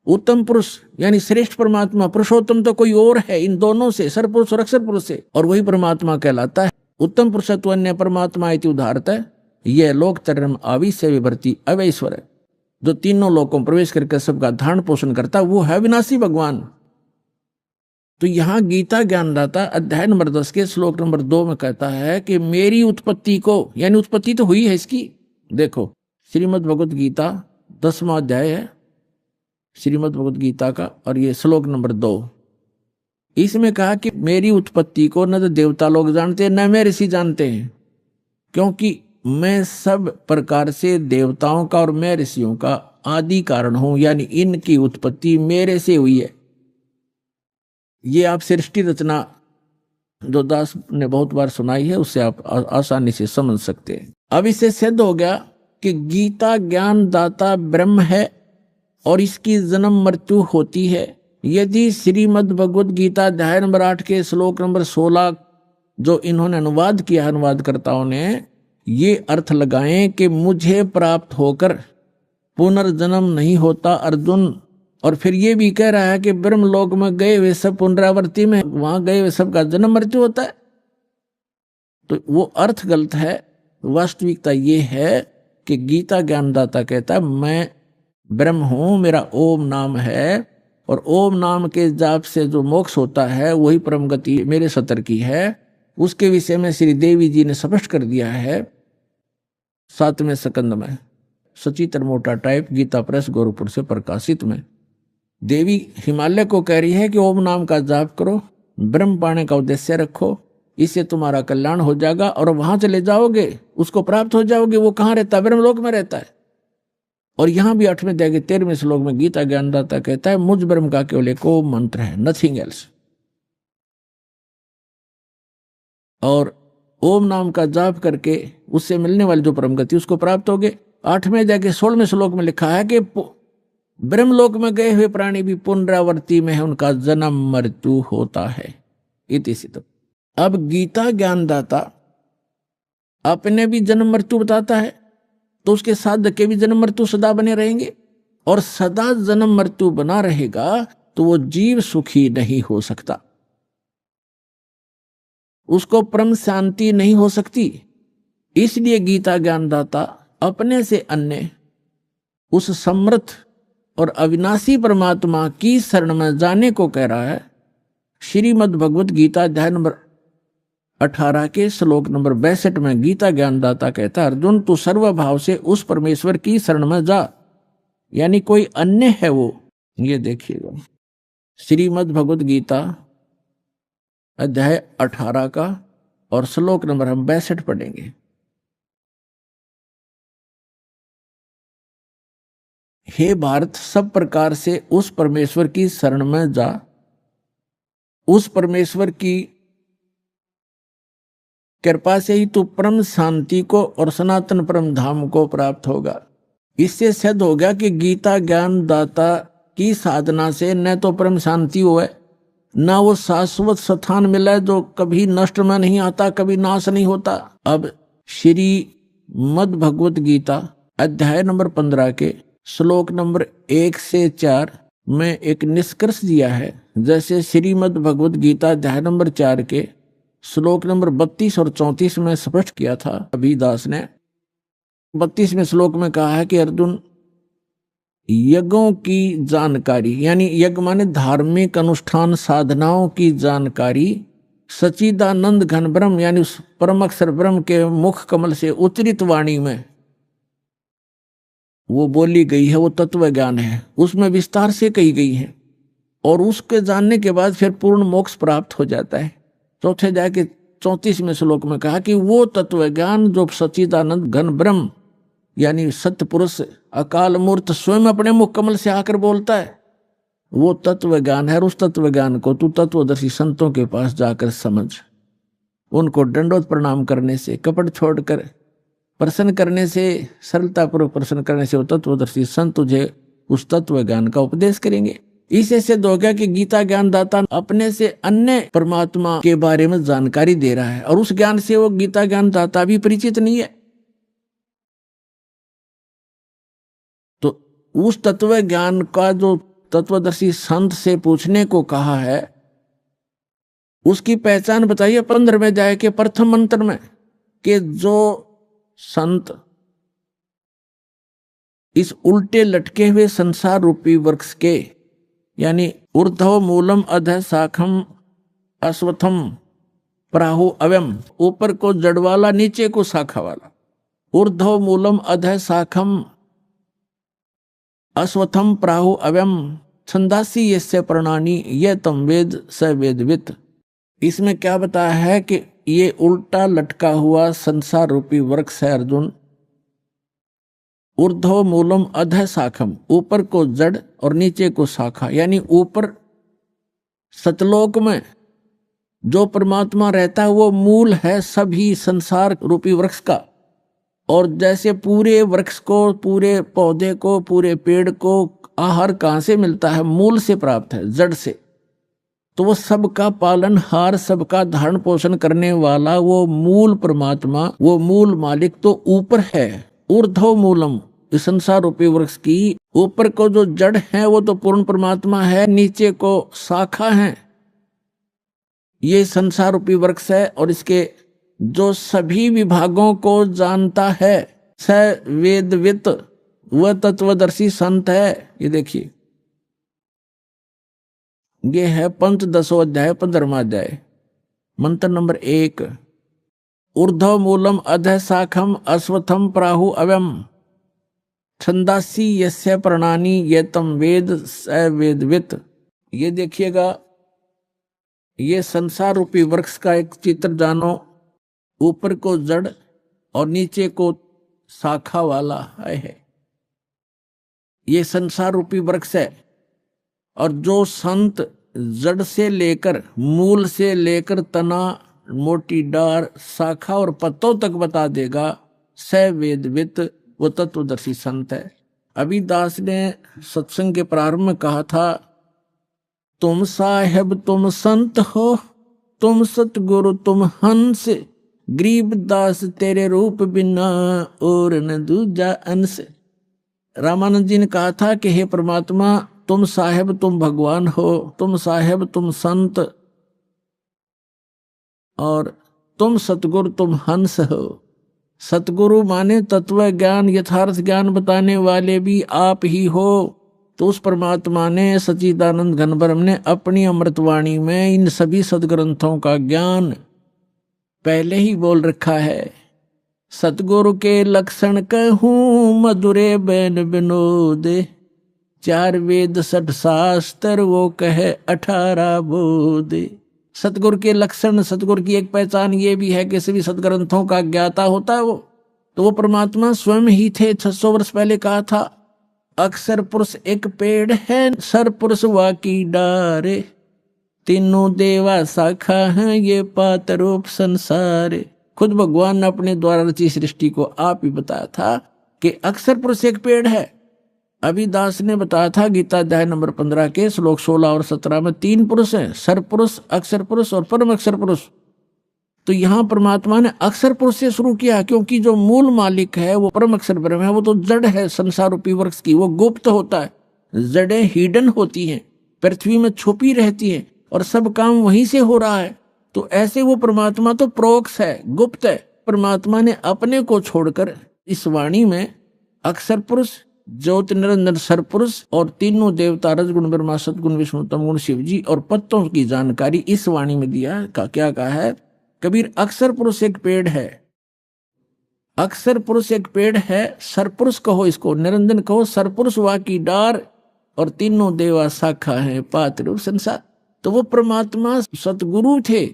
उत्तम पुरुष यानी श्रेष्ठ परमात्मा, पुरुषोत्तम तो कोई और है इन दोनों से, सरपुरुष और अक्षर पुरुष से, और वही परमात्मा कहलाता है। उत्तम पुरुष तू अन्य परमात्मा इति उदाहरत है। यह लोक तरम आविश्य विभर्ति अवैश्वर है, जो तीनों लोकों प्रवेश करके सबका धारण पोषण करता, वो है विनाशी भगवान। तो यहां गीता ज्ञानदाता अध्याय नंबर 10 के श्लोक नंबर 2 में कहता है कि मेरी उत्पत्ति को, यानी उत्पत्ति तो हुई है इसकी। देखो श्रीमद् भगवत गीता 10वां अध्याय है श्रीमद् भगवत गीता का, और ये श्लोक नंबर 2, इसमें कहा कि मेरी उत्पत्ति को न तो देवता लोग जानते हैं न मैं ऋषि जानते हैं, क्योंकि मैं सब प्रकार से देवताओं का और मैं ऋषियों का आदि कारण हूं, यानी इनकी उत्पत्ति मेरे से हुई है। ये आप सृष्टि रचना जो दास ने बहुत बार सुनाई है, उससे आप आसानी से समझ सकते हैं। अब इससे सिद्ध हो गया कि गीता ज्ञानदाता ब्रह्म है और इसकी जन्म मृत्यु होती है। यदि श्रीमद् भगवत गीता अध्याय नंबर 8 के श्लोक नंबर 16 जो इन्होंने अनुवाद किया, अनुवादकर्ताओं ने ये अर्थ लगाएं कि मुझे प्राप्त होकर पुनर्जन्म नहीं होता अर्जुन, और फिर ये भी कह रहा है कि ब्रह्मलोक में गए हुए सब पुनरावृत्ति में, वहां गए हुए सबका जन्म मृत्यु होता है, तो वो अर्थ गलत है। वास्तविकता ये है कि गीता ज्ञानदाता कहता है मैं ब्रह्म हूं, मेरा ओम नाम है, और ओम नाम के जाप से जो मोक्ष होता है वही परम गति मेरे सतर की है। उसके विषय में श्री देवी जी ने स्पष्ट कर दिया है 7वें स्कंद में, सचित्र मोटा टाइप, गीता प्रेस गोरखपुर से प्रकाशित में। देवी हिमालय को कह रही है कि ओम नाम का जाप करो, ब्रह्म पाने का उद्देश्य रखो, इससे तुम्हारा कल्याण हो जाएगा और वहां चले जाओगे, उसको प्राप्त हो जाओगे। वो कहाँ रहता है? ब्रह्मलोक में रहता है। और यहां भी 8वें अध्याय के 13वें श्लोक में गीता ज्ञानदाता कहता है मुझ ब्रह्म का केवल एक ओम मंत्र है, नथिंग एल्स। और ओम नाम का जाप करके उससे मिलने वाली जो परम गति उसको प्राप्त होगे। 8वें अध्याय के 16वें श्लोक में लिखा है कि ब्रह्मलोक में गए हुए प्राणी भी पुनरावृत्ति में है, उनका जन्म मृत्यु होता है। इति सिद्ध। अब गीता ज्ञानदाता अपने भी जन्म मृत्यु बताता है, तो उसके साथ के भी जन्म मृत्यु सदा बने रहेंगे, और सदा जन्म मृत्यु बना रहेगा तो वो जीव सुखी नहीं हो सकता, उसको परम शांति नहीं हो सकती। इसलिए गीता ज्ञानदाता अपने से अन्य उस समर्थ और अविनाशी परमात्मा की शरण में जाने को कह रहा है। श्रीमद् भगवत गीता अध्याय नंबर 18 के श्लोक नंबर 62 में गीता ज्ञानदाता कहता है अर्जुन तू सर्वभाव से उस परमेश्वर की शरण में जा, यानी कोई अन्य है वो। ये देखिएगा श्रीमद् भगवत गीता अध्याय 18 का और श्लोक नंबर हम 62 पढ़ेंगे। हे भारत, सब प्रकार से उस परमेश्वर की शरण में जा, उस परमेश्वर की कृपा से ही तू परम शांति को और सनातन परम धाम को प्राप्त होगा। इससे सिद्ध हो गया कि गीता ज्ञान दाता की साधना से न तो परम शांति हो है, न वो शाश्वत स्थान मिला है जो कभी नष्ट में नहीं आता, कभी नाश नहीं होता। अब श्री मद भगवत गीता अध्याय नंबर 15 के श्लोक नंबर 1 से 4 में एक निष्कर्ष दिया है। जैसे श्रीमद् भगवत गीता अध्याय नंबर 4 के श्लोक नंबर 32 और 34 में स्पष्ट किया था अभिदास ने। 32वें श्लोक में कहा है कि अर्जुन, यज्ञों की जानकारी, यानी यज्ञ माने धार्मिक अनुष्ठान साधनाओं की जानकारी सच्चिदानंद घन ब्रह्म यानी उस परम अक्षर ब्रह्म के मुख कमल से उच्चरित वाणी में वो बोली गई है, वो तत्व ज्ञान है, उसमें विस्तार से कही गई है और उसके जानने के बाद फिर पूर्ण मोक्ष प्राप्त हो जाता है। चौथे अध्याय के 34वें श्लोक में कहा कि वो तत्व ज्ञान जो सच्चिदानंद घन ब्रह्म यानी सत्य पुरुष अकाल मूर्त स्वयं अपने मुख कमल से आकर बोलता है, वो तत्व ज्ञान है। और उस तत्व ज्ञान को तू तत्वदर्शी संतों के पास जाकर समझ, उनको दंडोत प्रणाम करने से, कपट छोड़कर प्रसन्न करने से, सरलतापूर्वक प्रसन्न करने से वो तत्वदर्शी संत तुझे उस तत्व ज्ञान का उपदेश करेंगे। इससे सिद्ध हो गया कि गीता ज्ञान दाता अपने से अन्य परमात्मा के बारे में जानकारी दे रहा है और उस ज्ञान से वो गीता ज्ञान दाता भी परिचित नहीं है। तो उस तत्व ज्ञान का जो तत्वदर्शी संत से पूछने को कहा है, उसकी पहचान बताइए 15वें अध्याय के प्रथम मंत्र में, कि जो संत इस उल्टे लटके हुए संसार रूपी वृक्ष के यानी ऊर्ध्व मूलम अधः शाखम अश्वत्थम प्राहु अव्यम, ऊपर को जड़ वाला नीचे को शाखा वाला, ऊर्ध्व मूलम अधः शाखम अश्वत्थम प्राहु अव्यम छंदासी यस्य प्रणानी ये तम वेद स वेदवित। इसमें क्या बताया है कि ये उल्टा लटका हुआ संसार रूपी वृक्ष है अर्जुन, ऊर्ध्व मूलम अधः शाखम, ऊपर को जड़ और नीचे को शाखा, यानी ऊपर सतलोक में जो परमात्मा रहता है वो मूल है सभी संसार रूपी वृक्ष का। और जैसे पूरे वृक्ष को, पूरे पौधे को, पूरे पेड़ को आहार कहाँ से मिलता है? मूल से प्राप्त है, जड़ से। तो वो सबका पालनहार, सबका धारण पोषण करने वाला वो मूल परमात्मा, वो मूल मालिक तो ऊपर है। ऊर्ध्व मूलम, इस संसार रूपी वृक्ष की ऊपर को जो जड़ है वो तो पूर्ण परमात्मा है, नीचे को शाखा है, ये संसार रूपी वृक्ष है। और इसके जो सभी विभागों को जानता है स वेदवित, वह तत्वदर्शी संत है। ये देखिए, ये है पंचदशो अध्याय 15वां अध्याय, मंत्र नंबर 1, ऊर्ध्व मूलम अधः शाखम अश्वत्थम प्राहु अव्यम छंदासी यस्य प्रणानी ये तम वेद स वेदवित। ये देखिएगा, ये संसार रूपी वृक्ष का एक चित्र जानो, ऊपर को जड़ और नीचे को शाखा वाला है। ये संसार रूपी वृक्ष है। और जो संत जड़ से लेकर, मूल से लेकर तना, मोटी डार, शाखा और पत्तों तक बता देगा, स वेदवित, वो तत्वदर्शी संत है। अभिदास ने सत्संग के प्रारंभ में कहा था, तुम साहेब तुम संत हो, तुम सतगुरु तुम हंस, गरीबदास तेरे रूप बिना और न दूजा अंश। रामानंद जी ने कहा था कि हे परमात्मा, तुम साहेब तुम भगवान हो, तुम साहेब तुम संत, और तुम सतगुरु तुम हंस हो। सतगुरु माने तत्व ज्ञान, यथार्थ ज्ञान बताने वाले भी आप ही हो। तो उस परमात्मा ने, सच्चिदानंद घन ब्रह्म ने अपनी अमृतवाणी में इन सभी सदग्रंथों का ज्ञान पहले ही बोल रखा है। सतगुरु के लक्षण कहूँ मधुरे बैन विनोद, 4 वेद 60 शास्त्र वो कहे 18 बोध। सतगुरु के लक्षण, सतगुरु की एक पहचान ये भी है कि सभी सदग्रंथों का ज्ञाता होता है वो। तो वो परमात्मा स्वयं ही थे। 600 वर्ष पहले कहा था, अक्षर पुरुष एक पेड़ है, सर पुरुष वाकी डारे, तीनों देवा शाखा हैं ये पात रूप संसार। खुद भगवान ने अपने द्वारा रची सृष्टि को आप ही बताया था कि अक्षर पुरुष एक पेड़ है। अभी दास ने बताया था गीता अध्याय नंबर 15 के श्लोक 16 और 17 में 3 पुरुष हैं, सर पुरुष, अक्षर पुरुष और परम अक्षर पुरुष। तो यहां परमात्मा ने अक्षर पुरुष से शुरू किया, क्योंकि जो मूल मालिक है वो परम अक्षर ब्रह्म है। वो तो जड़ है संसार रूपी वृक्ष की, वो गुप्त होता है, जड़ें हिडन होती हैं, पृथ्वी में छुपी रहती हैं और सब काम वहीं से हो रहा है। तो ऐसे वो परमात्मा तो प्रोक्ष है, गुप्त है। परमात्मा ने अपने को छोड़कर इस वाणी में अक्षर पुरुष, ज्योति निरंजन सर पुरुष और तीनों देवता रजगुण ब्रह्मा सतगुण विष्णु तमगुण शिव जी और पत्तों की जानकारी इस वाणी में दिया। क्या कहा है कबीर? अक्षर पुरुष एक पेड़ है, अक्षर पुरुष एक पेड़ है, सरपुरुष कहो इसको, निरंजन कहो, सरपुरुष वा की डार और तीनों देवा शाखा है पात्र संसार। तो वो परमात्मा सतगुरु थे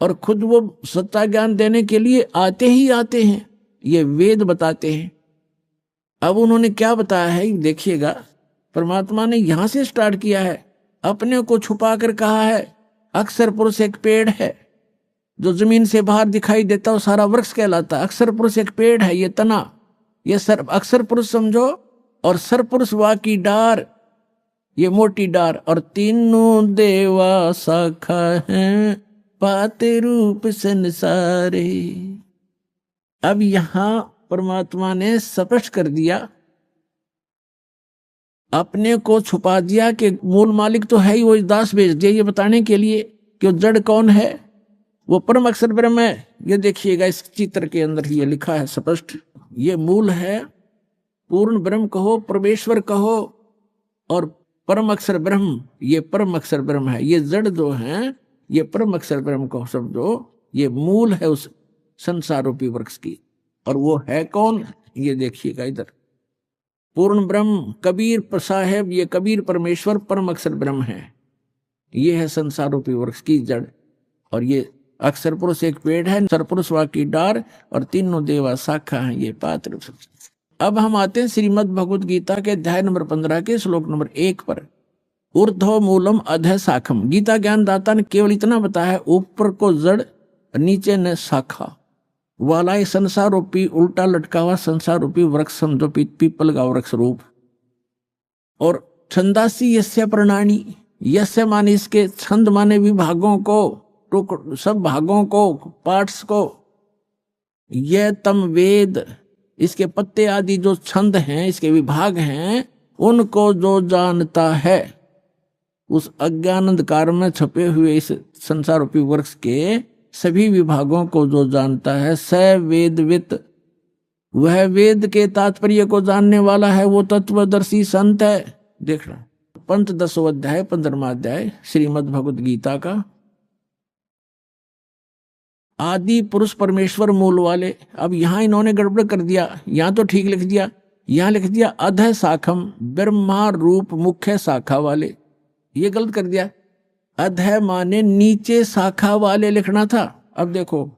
और खुद वो सत्ता ज्ञान देने के लिए आते ही आते हैं, ये वेद बताते हैं। अब उन्होंने क्या बताया है देखिएगा, परमात्मा ने यहां से स्टार्ट किया है, अपने को छुपा कर कहा है अक्षर पुरुष एक पेड़ है, जो जमीन से बाहर दिखाई देता है सारा वृक्ष कहलाता है। अक्षर पुरुष एक पेड़ है, ये तना, ये सर अक्षर पुरुष समझो, और सर पुरुष वा की डार, ये मोटी डार, और तीनों देवा शाखा हैं पाते रूप संसारे। अब यहां परमात्मा ने स्पष्ट कर दिया, अपने को छुपा दिया कि मूल मालिक तो है ही, वो दास भेज दिया ये बताने के लिए कि वो जड़ कौन है, वो परम अक्षर ब्रह्म है। ये देखिएगा इस चित्र के अंदर ये लिखा है स्पष्ट, ये मूल है, पूर्ण ब्रह्म कहो, परमेश्वर कहो, और परम अक्षर ब्रह्म, ये परम अक्षर ब्रह्म है। ये जड़ जो है ये परम अक्षर ब्रह्म को समझो, ये मूल है उस संसार रूपी वृक्ष की। और वो है कौन? ये देखिएगा इधर, पूर्ण ब्रह्म कबीर साहेब, ये कबीर परमेश्वर परम अक्षर ब्रह्म है, ये है संसार रूपी वृक्ष की जड़। और ये अक्षर पुरुष एक पेड़ है, सरपुरुष वा की डार और तीनों देवा शाखा है, ये पात्र। अब हम आते हैं श्रीमद् भगवद गीता के अध्याय नंबर 15 के श्लोक नंबर 1 पर। ऊर्ध्व मूलम अधः शाखम। गीता ज्ञान दाता ने केवल इतना बताया, ऊपर को जड़, नीचे ने शाखा वाला ये संसार रूपी उल्टा लटका हुआ संसार रूपी वृक्ष समझो, पीपल का वृक्ष रूप। और छंदासी यस्य प्रणानी, यस्य माने इसके, छंद माने विभागों को, सब भागों को, पार्ट्स को, यह तम वेद, इसके पत्ते आदि जो छंद हैं, इसके विभाग हैं, उनको जो जानता है, उस अज्ञान अंधकार में छपे हुए इस संसार रूपी वृक्ष के सभी विभागों को जो जानता है, स वेदवित, वह वेद के तात्पर्य को जानने वाला है, वो तत्वदर्शी संत है। देखना पंचदशो अध्याय 15वां अध्याय श्रीमद् भगवद गीता का। आदि पुरुष परमेश्वर मूल वाले। अब यहां इन्होंने गड़बड़ कर दिया, यहां तो ठीक लिख दिया, यहां लिख दिया अधः शाखम, ब्रह्मा रूप मुख्य शाखा वाले, ये गलत कर दिया। अधः माने नीचे शाखा वाले लिखना था। अब देखो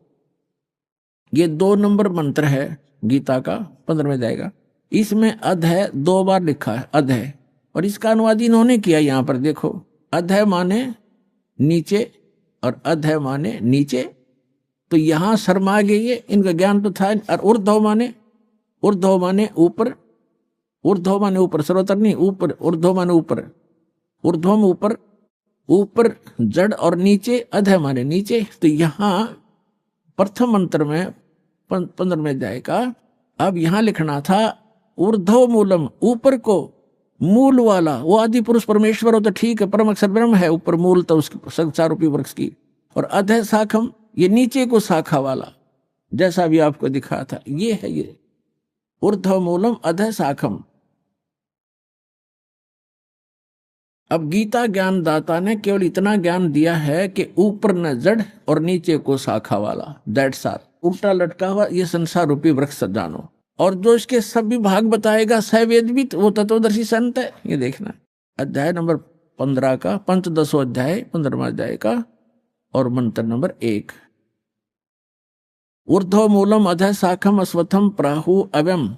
ये 2 नंबर मंत्र है गीता का 15वें अध्याय का, इसमें अधः 2 बार लिखा है अधः, और इसका अनुवाद इन्होंने किया यहां पर देखो, अधः माने नीचे और अधः माने नीचे। तो यहां शर्मा गए ये, इनका ज्ञान तो था। और ऊर्ध्व माने ऊपर, ऊर्ध्व माने ऊपर, सर्वतर नहीं ऊपर, ऊर्ध्व माने ऊपर, ऊर्ध्वम ऊपर, ऊपर जड़ और नीचे अधः माने नीचे। तो यहां प्रथम मंत्र में 15वें अध्याय का अब यहां लिखना था ऊर्ध्व मूलम, ऊपर को मूल वाला, वो आदि पुरुष परमेश्वर हो तो ठीक है, परम अक्षर ब्रह्म है, ऊपर मूल तो उसकी संसार रूपी वृक्ष की। और अधः शाखम, ये नीचे को शाखा वाला, जैसा भी आपको दिखा था, ये है ये ऊर्ध्व मूलम अधः शाखम। अब गीता ज्ञान दाता ने केवल इतना ज्ञान दिया है कि ऊपर न जड़ और नीचे को शाखा वाला, दैट्स ऑल। उल्टा लटका हुआ ये संसार रूपी वृक्ष जानो, और जो इसके सभी भाग बताएगा सवेदवित, वो तत्वदर्शी संत है। ये देखना अध्याय नंबर 15 का, पंचदशो अध्याय 15वां अध्याय का और मंत्र नंबर 1। ऊर्ध्व मूलम अधः शाखम अश्वत्थम प्राहु अव्यम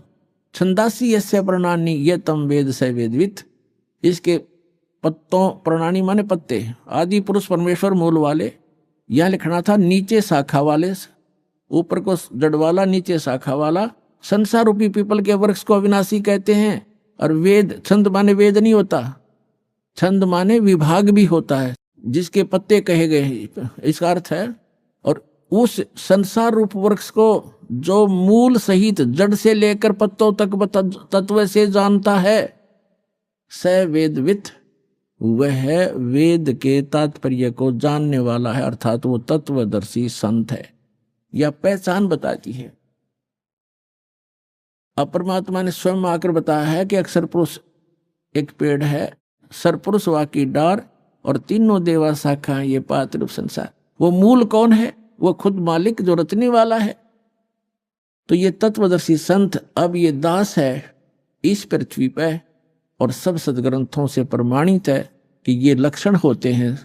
छंदासी यस्य प्रणानी ये तम वेद स वेदवित। इसके पत्तों, प्रणानी माने पत्ते, आदि पुरुष परमेश्वर मूल वाले, यह लिखना था नीचे शाखा वाले, ऊपर को जड़ वाला नीचे शाखा वाला, संसार रूपी पीपल के वृक्ष को अविनाशी कहते हैं। और वेद, छंद माने वेद नहीं होता, छंद माने विभाग भी होता है, जिसके पत्ते कहे गए हैं, इसका अर्थ है। और उस संसार रूप वृक्ष को जो मूल सहित जड़ से लेकर पत्तों तक तत्व से जानता है, स वेदवित, वह वेद के तात्पर्य को जानने वाला है, अर्थात वो तत्वदर्शी संत है। यह पहचान बताती है। अब परमात्मा ने स्वयं आकर बताया है कि अक्षर पुरुष एक पेड़ है, सरपुरुष वाकी डार और तीनों देवा शाखा, ये पात रूप संसार। वो मूल कौन है? वो खुद मालिक जो रचने वाला है। तो ये तत्वदर्शी संत अब ये दास है इस पृथ्वी पे, और सब सदग्रंथों से प्रमाणित है कि ये लक्षण होते हैं।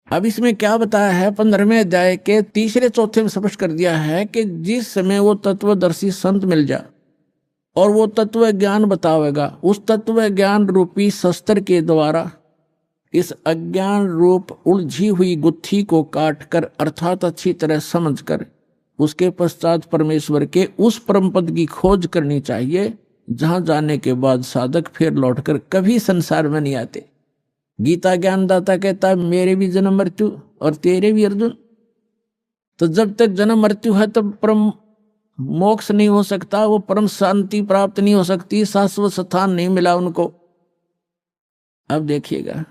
अब इसमें क्या बताया है? 15वें अध्याय के तीसरे चौथे में स्पष्ट कर दिया है कि जिस समय वो तत्वदर्शी संत मिल जाए और वो तत्व ज्ञान बतावेगा, उस तत्व ज्ञान रूपी शस्त्र के द्वारा इस अज्ञान रूप उलझी हुई गुत्थी को काटकर, अर्थात अच्छी तरह समझकर, उसके पश्चात परमेश्वर के उस परम पद की खोज करनी चाहिए, जहां जाने के बाद साधक फिर लौटकर कभी संसार में नहीं आते। गीता ज्ञानदाता कहता है मेरे भी जन्म मृत्यु और तेरे भी अर्जुन। तो जब तक जन्म मृत्यु है तब परम मोक्ष नहीं हो सकता, वो परम शांति प्राप्त नहीं हो सकती, शाश्वत स्थान नहीं मिला उनको। अब देखिएगा,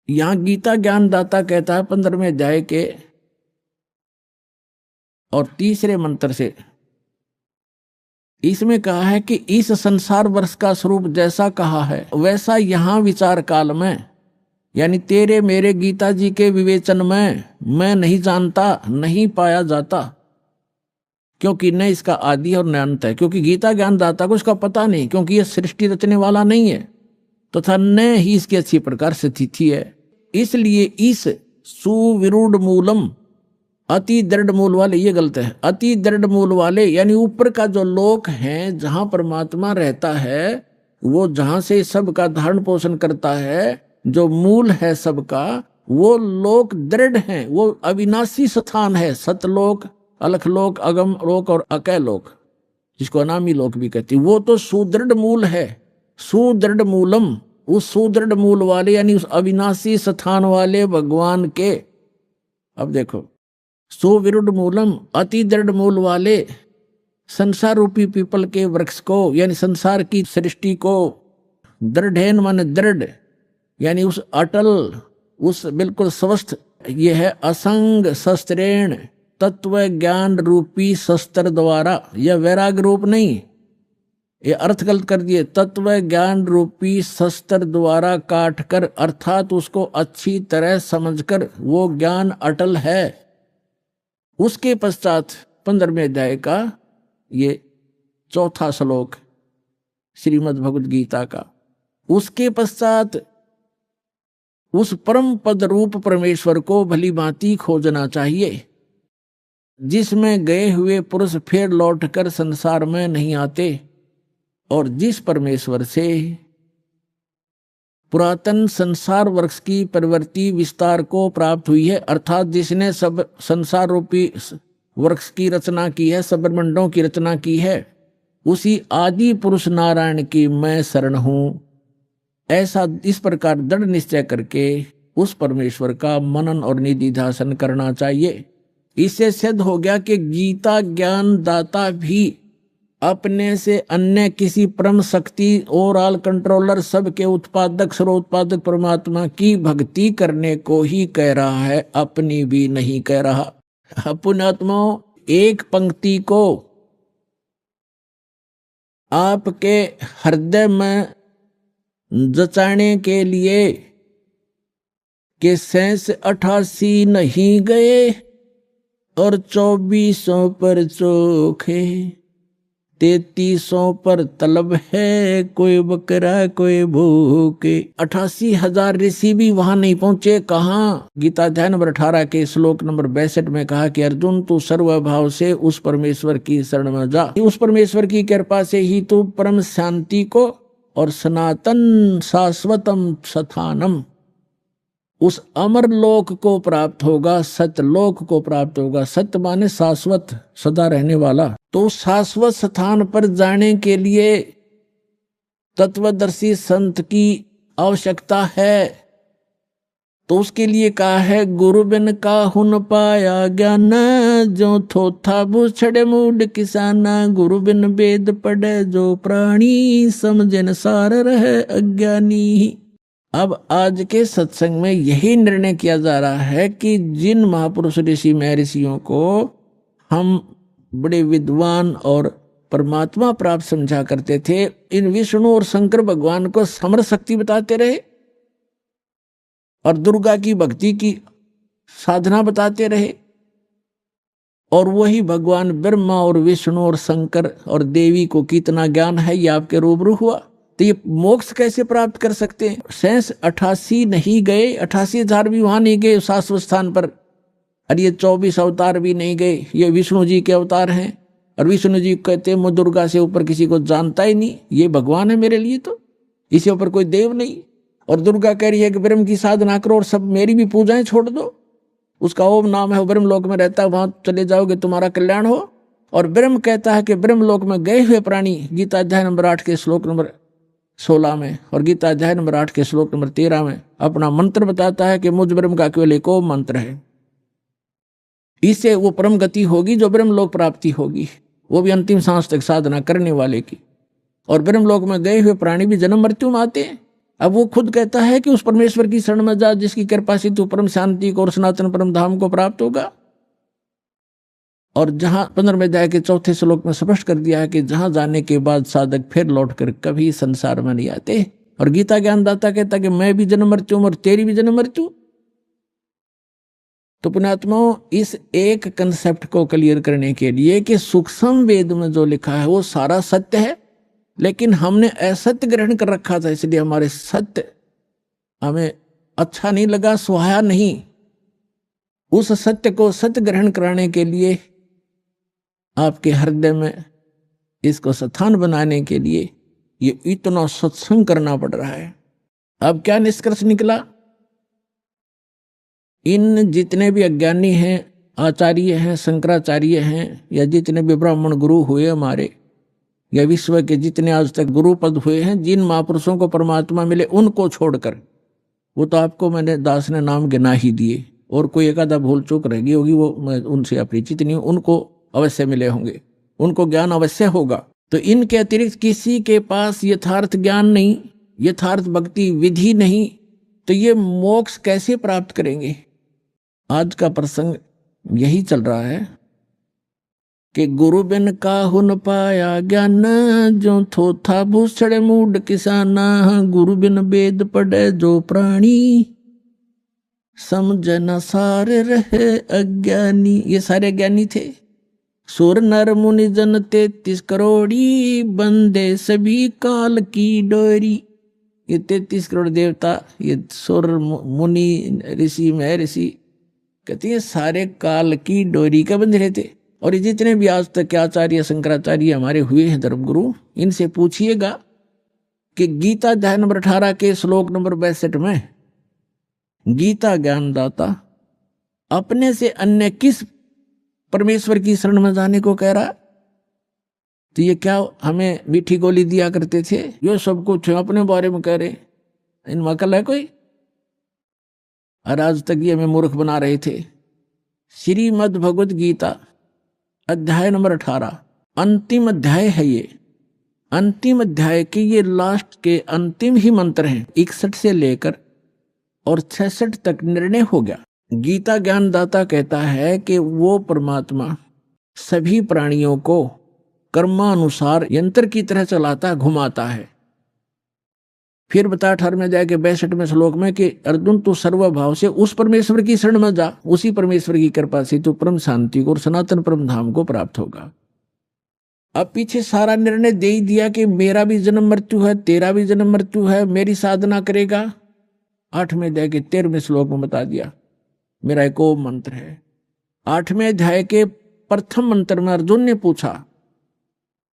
यहां गीता ज्ञानदाता कहता है 15वें अध्याय के और तीसरे मंत्र से, इसमें कहा है कि इस संसार वर्ष का स्वरूप जैसा कहा है वैसा यहां विचार काल में, यानी तेरे मेरे गीता जी के विवेचन में मैं नहीं जानता, नहीं पाया जाता, क्योंकि न इसका आदि और न अंत है। क्योंकि गीता ज्ञानदाता को इसका पता नहीं, क्योंकि यह सृष्टि रचने वाला नहीं है, तथा न ही इसकी अच्छी प्रकार से तिथि है। इसलिए इस सुविरूढ़ मूलम, अति दृढ़ मूल वाले, ये गलत है, अति दृढ़ मूल वाले यानी ऊपर का जो लोक है, जहां परमात्मा रहता है, वो जहां से सबका धारण पोषण करता है, जो मूल है सबका, वो लोक दृढ़ है, वो अविनाशी स्थान है। सतलोक, अलखलोक, अगम लोक और अकय लोक, जिसको अनामी लोक भी कहती, वो तो सुदृढ़ मूल है। सुदृढ़ मूलम, उस सुदृढ़ मूल वाले यानी उस अविनाशी स्थान वाले भगवान के, अब देखो, सुविरूढ़ मूलम, अति दृढ़ मूल वाले संसार रूपी पीपल के वृक्ष को, यानी संसार की सृष्टि को, दृढ़ माने दृढ़ यानी उस अटल, उस बिल्कुल स्वस्थ, ये है असंग शस्त्रेण, तत्व ज्ञान रूपी शस्त्र द्वारा, यह वैराग रूप नहीं, ये अर्थ गलत कर दिए, तत्व ज्ञान रूपी शस्त्र द्वारा काटकर, अर्थात उसको अच्छी तरह समझकर, वो ज्ञान अटल है। उसके पश्चात 15वें अध्याय का ये चौथा श्लोक श्रीमद् भगवद गीता का, उसके पश्चात उस परम पद रूप परमेश्वर को भली भांति खोजना चाहिए, जिसमें गए हुए पुरुष फिर लौटकर संसार में नहीं आते, और जिस परमेश्वर से पुरातन संसार वृक्ष की प्रवृत्ति विस्तार को प्राप्त हुई है, अर्थात जिसने सब संसार रूपी वृक्ष की रचना की है, सब ब्रह्मांडों की रचना की है, उसी आदि पुरुष नारायण की मैं शरण हूं। ऐसा इस प्रकार दृढ़ निश्चय करके उस परमेश्वर का मनन और निधिध्यासन करना चाहिए। इससे सिद्ध हो गया कि गीता ज्ञान दाता भी अपने से अन्य किसी परम शक्ति, ओवरऑल कंट्रोलर, सबके उत्पादक, सर्वोत्पादक परमात्मा की भक्ति करने को ही कह रहा है, अपनी भी नहीं कह रहा। पुण्यात्मा, एक पंक्ति को आपके हृदय में जचाने के लिए कि 88 नहीं गए और 2400 पर चोखे, 3300 पर तलब है, कोई बकरा कोई भूखे। 88,000 ऋषि भी वहां नहीं पहुंचे। कहाँ? गीता अध्याय नंबर 18 के श्लोक नंबर 62 में कहा कि अर्जुन, तू सर्वभाव से उस परमेश्वर की शरण में जा, उस परमेश्वर की कृपा से ही तू परम शांति को और सनातन शाश्वतम स्थानम, उस अमर लोक को प्राप्त होगा, सत्यलोक को प्राप्त होगा। सत्य माने शाश्वत, सदा रहने वाला। तो शाश्वत स्थान पर जाने के लिए तत्वदर्शी संत की आवश्यकता है। तो उसके लिए कहा है, गुरु बिन काहू न पाया ज्ञान, जो थोथा बुछड़े मूड किसाना। गुरु बिन वेद पढ़े जो प्राणी, समझे न सार रहे अज्ञानी। अब आज के सत्संग में यही निर्णय किया जा रहा है कि जिन महापुरुष ऋषि महर्षियों को हम बड़े विद्वान और परमात्मा प्राप्त समझा करते थे, इन विष्णु और शंकर भगवान को समर शक्ति बताते रहे और दुर्गा की भक्ति की साधना बताते रहे, और वही भगवान ब्रह्मा और विष्णु और शंकर और देवी को कितना ज्ञान है ये आपके रूबरू हुआ। तो ये मोक्ष कैसे प्राप्त कर सकते हैं? शेष 88 नहीं गए, 88,000 भी वहां नहीं गए शाश्वत स्थान पर, और ये 24 अवतार भी नहीं गए। ये विष्णु जी के अवतार हैं, और विष्णु जी कहते हैं मैं दुर्गा से ऊपर किसी को जानता ही नहीं, ये भगवान है मेरे लिए, तो इससे ऊपर कोई देव नहीं। और दुर्गा कह रही है कि ब्रह्म की साधना करो और सब मेरी भी पूजाएं छोड़ दो। उसका ओम नाम है, वो ब्रह्म लोक में रहता है, वहां चले जाओगे तुम्हारा कल्याण हो। और ब्रह्म कहता है कि ब्रह्म लोक में गए हुए प्राणी, गीता अध्याय नंबर 8 के श्लोक नंबर 16 में और गीता अध्याय नंबर 8 के श्लोक नंबर 13 में अपना मंत्र बताता है कि मुझ ब्रह्म का केवल एक ओम मंत्र है। इससे वो परम गति होगी जो ब्रह्म लोक प्राप्ति होगी, वो भी अंतिम सांस तक साधना करने वाले की। और ब्रह्म लोक में गए हुए प्राणी भी जन्म मृत्यु में आते हैं। अब वो खुद कहता है कि उस परमेश्वर की शरण में जा जिसकी कृपा से तू परम शांति को और सनातन परम धाम को प्राप्त होगा। और जहां 15वें अध्याय के 4थे श्लोक में स्पष्ट कर दिया है कि जहां जाने के बाद साधक फिर लौटकर कभी संसार में नहीं आते। और गीता ज्ञानदाता कहता कि मैं भी जन्म मृत्यु और तेरी भी जन्म मृत्यु। तो पुण्यात्माओं, इस एक कंसेप्ट को क्लियर करने के लिए कि सूक्ष्म वेद में जो लिखा है वो सारा सत्य है, लेकिन हमने असत्य ग्रहण कर रखा था, इसलिए हमारे सत्य हमें अच्छा नहीं लगा, सुहाया नहीं। उस सत्य को सत्य ग्रहण कराने के लिए आपके हृदय में इसको स्थान बनाने के लिए ये इतना सत्संग करना पड़ रहा है। अब क्या निष्कर्ष निकला? इन जितने भी अज्ञानी हैं, आचार्य हैं, शंकराचार्य हैं, या जितने भी ब्राह्मण गुरु हुए हमारे, या विश्व के जितने आज तक गुरु पद हुए हैं, जिन महापुरुषों को परमात्मा मिले उनको छोड़कर, वो तो आपको मैंने दास ने नाम गिना ही दिए, और कोई एक आधा भूल चूक रहेगी होगी, वो मैं उनसे अपरिचित नहीं हूं, उनको अवश्य मिले होंगे, उनको ज्ञान अवश्य होगा। तो इनके अतिरिक्त किसी के पास यथार्थ ज्ञान नहीं, यथार्थ भक्ति विधि नहीं, तो ये मोक्ष कैसे प्राप्त करेंगे? आज का प्रसंग यही चल रहा है कि गुरु बिन काहू न पाया ज्ञान, जो थोथा भूषड़े मूड किसाना। गुरु बिन वेद पढ़े जो प्राणी, समझ न सार रहे अज्ञानी। ये सारे ज्ञानी थे। सुर नर मुनि जन 33 करोड़ी, बंदे सभी काल की डोरी। ये 33 करोड़ देवता, ये सुर मुनि ऋषि महर्षि, कहते हैं सारे काल की डोरी का बंध रहे थे। और ये जितने भी आज तक के आचार्य शंकराचार्य हमारे हुए हैं धर्मगुरु, इनसे पूछिएगा कि गीता अध्याय नंबर 18 के श्लोक नंबर 62 में गीता ज्ञानदाता अपने से अन्य किस परमेश्वर की शरण में जाने को कह रहा? तो ये क्या हमें मीठी गोली दिया करते थे? यो सब कुछ अपने बारे में कह रहे, इनमें अकल है कोई? और आज तक ये हमें मूर्ख बना रहे थे। श्रीमद् भगवत गीता अध्याय नंबर 18 अंतिम अध्याय है। ये अंतिम अध्याय के ये लास्ट के अंतिम ही मंत्र हैं। 61 से लेकर और 66 तक निर्णय हो गया। गीता ज्ञानदाता कहता है कि वो परमात्मा सभी प्राणियों को कर्मानुसार यंत्र की तरह चलाता, घुमाता है। फिर बता 18वें अध्याय के 62वें श्लोक में कि अर्जुन तू सर्वभाव से उस परमेश्वर की शरण में जा, उसी परमेश्वर की कृपा से तू परम शांति को और सनातन परम धाम को प्राप्त होगा। अब पीछे सारा निर्णय दे ही दिया कि मेरा भी जन्म मृत्यु है, तेरा भी जन्म मृत्यु है, मेरी साधना करेगा। 8वें अध्याय के 13वें श्लोक में बता दिया मेरा एक ओम मंत्र है। 8वें अध्याय के प्रथम मंत्र में अर्जुन ने पूछा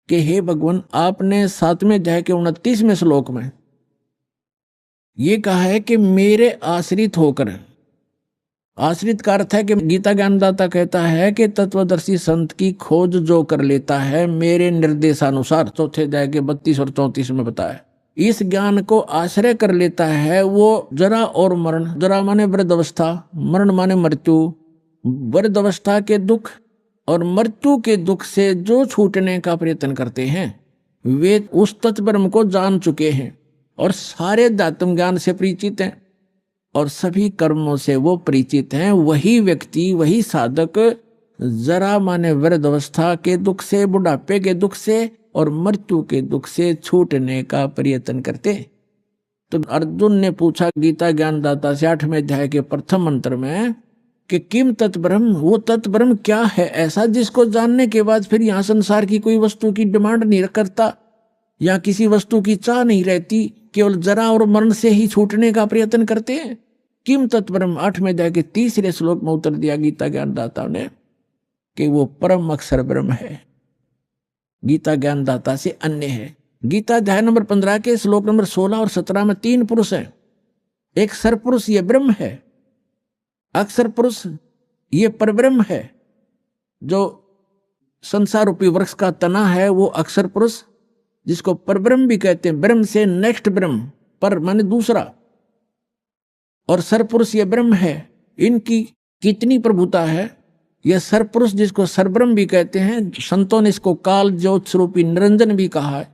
कि हे भगवान, आपने 7वें अध्याय के 29वें श्लोक में ये कहा है कि मेरे आश्रित होकर, आश्रित का अर्थ है कि गीता ज्ञानदाता कहता है कि तत्वदर्शी संत की खोज जो कर लेता है मेरे निर्देशानुसार, चौथे अध्याय के 32 और 34 में बताया, इस ज्ञान को आश्रय कर लेता है, वो जरा और मरण, जरा माने वृद्धावस्था, मरण माने मृत्यु, वृद्धावस्था के दुख और मृत्यु के दुख से जो छूटने का प्रयत्न करते हैं वे उस तत्ब्रह्म को जान चुके हैं और सारे अध्यात्म ज्ञान से परिचित हैं और सभी कर्मों से वो परिचित हैं। वही व्यक्ति, वही साधक जरा माने वृद्धावस्था के दुख से, बुढ़ापे के दुख से और मृत्यु के दुख से छूटने का प्रयत्न करते। तो अर्जुन ने पूछा गीता ज्ञानदाता से 8वें अध्याय के प्रथम मंत्र में कि किम तत्ब्रह्म, वो तत्ब्रह्म क्या है ऐसा जिसको जानने के बाद फिर यहाँ संसार की कोई वस्तु की डिमांड नहीं करता या किसी वस्तु की चाह नहीं रहती, केवल जरा और मरण से ही छूटने का प्रयत्न करते हैं। किम तत्ब्रह्म 8वें अध्याय के 3 श्लोक में उत्तर दिया गीता ज्ञानदाता ने कि वो परम अक्षर ब्रह्म है, गीता ज्ञानदाता से अन्य है। गीता अध्याय नंबर 15 के श्लोक नंबर 16 और 17 में 3 पुरुष हैं। एक सरपुरुष ये ब्रह्म है, अक्षर पुरुष ये परब्रह्म है, जो संसार रूपी वृक्ष का तना है वो अक्षर पुरुष, जिसको परब्रह्म भी कहते हैं। ब्रह्म से नेक्स्ट ब्रह्म, पर माने दूसरा, और सरपुरुष ये ब्रह्म है। इनकी कितनी प्रभुता है। यह सरपुरुष जिसको सरब्रह्म भी कहते हैं, संतों ने इसको काल ज्योत स्वरूपी निरंजन भी कहा है।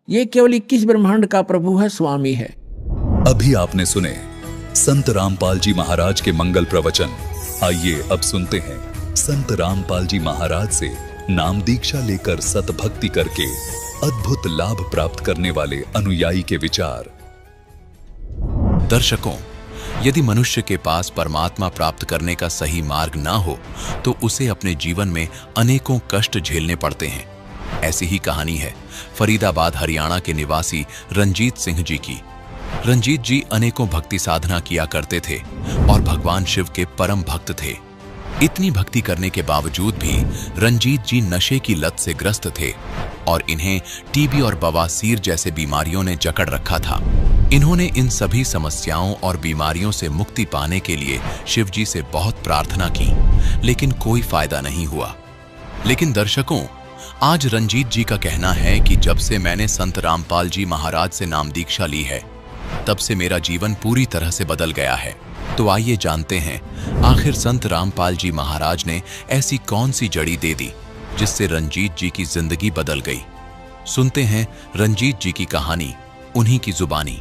ये केवल 21 ब्रह्मांड का प्रभु है, स्वामी है। अभी आपने सुने संत रामपाल जी महाराज के मंगल प्रवचन। आइए अब सुनते हैं संत रामपाल जी महाराज से नाम दीक्षा लेकर सतभक्ति करके अद्भुत लाभ प्राप्त करने वाले अनुयायी के विचार। दर्शकों, यदि मनुष्य के पास परमात्मा प्राप्त करने का सही मार्ग ना हो तो उसे अपने जीवन में अनेकों कष्ट झेलने पड़ते हैं। ऐसी ही कहानी है फरीदाबाद हरियाणा के निवासी रंजीत सिंह जी की। रंजीत जी अनेकों भक्ति साधना किया करते थे और भगवान शिव के परम भक्त थे। इतनी भक्ति करने के बावजूद भी रंजीत जी नशे की लत से ग्रस्त थे और इन्हें टीबी और बवासीर जैसे बीमारियों ने जकड़ रखा था। इन्होंने इन सभी समस्याओं और बीमारियों से मुक्ति पाने के लिए शिव जी से बहुत प्रार्थना की, लेकिन कोई फायदा नहीं हुआ। लेकिन दर्शकों, आज रंजीत जी का कहना है कि जब से मैंने संत रामपाल जी महाराज से नाम दीक्षा ली है, तब से मेरा जीवन पूरी तरह से बदल गया है। तो आइए जानते हैं आखिर संत रामपाल जी महाराज ने ऐसी कौन सी जड़ी दे दी जिससे रंजीत जी की जिंदगी बदल गई। सुनते हैं रंजीत जी की कहानी उन्हीं की जुबानी।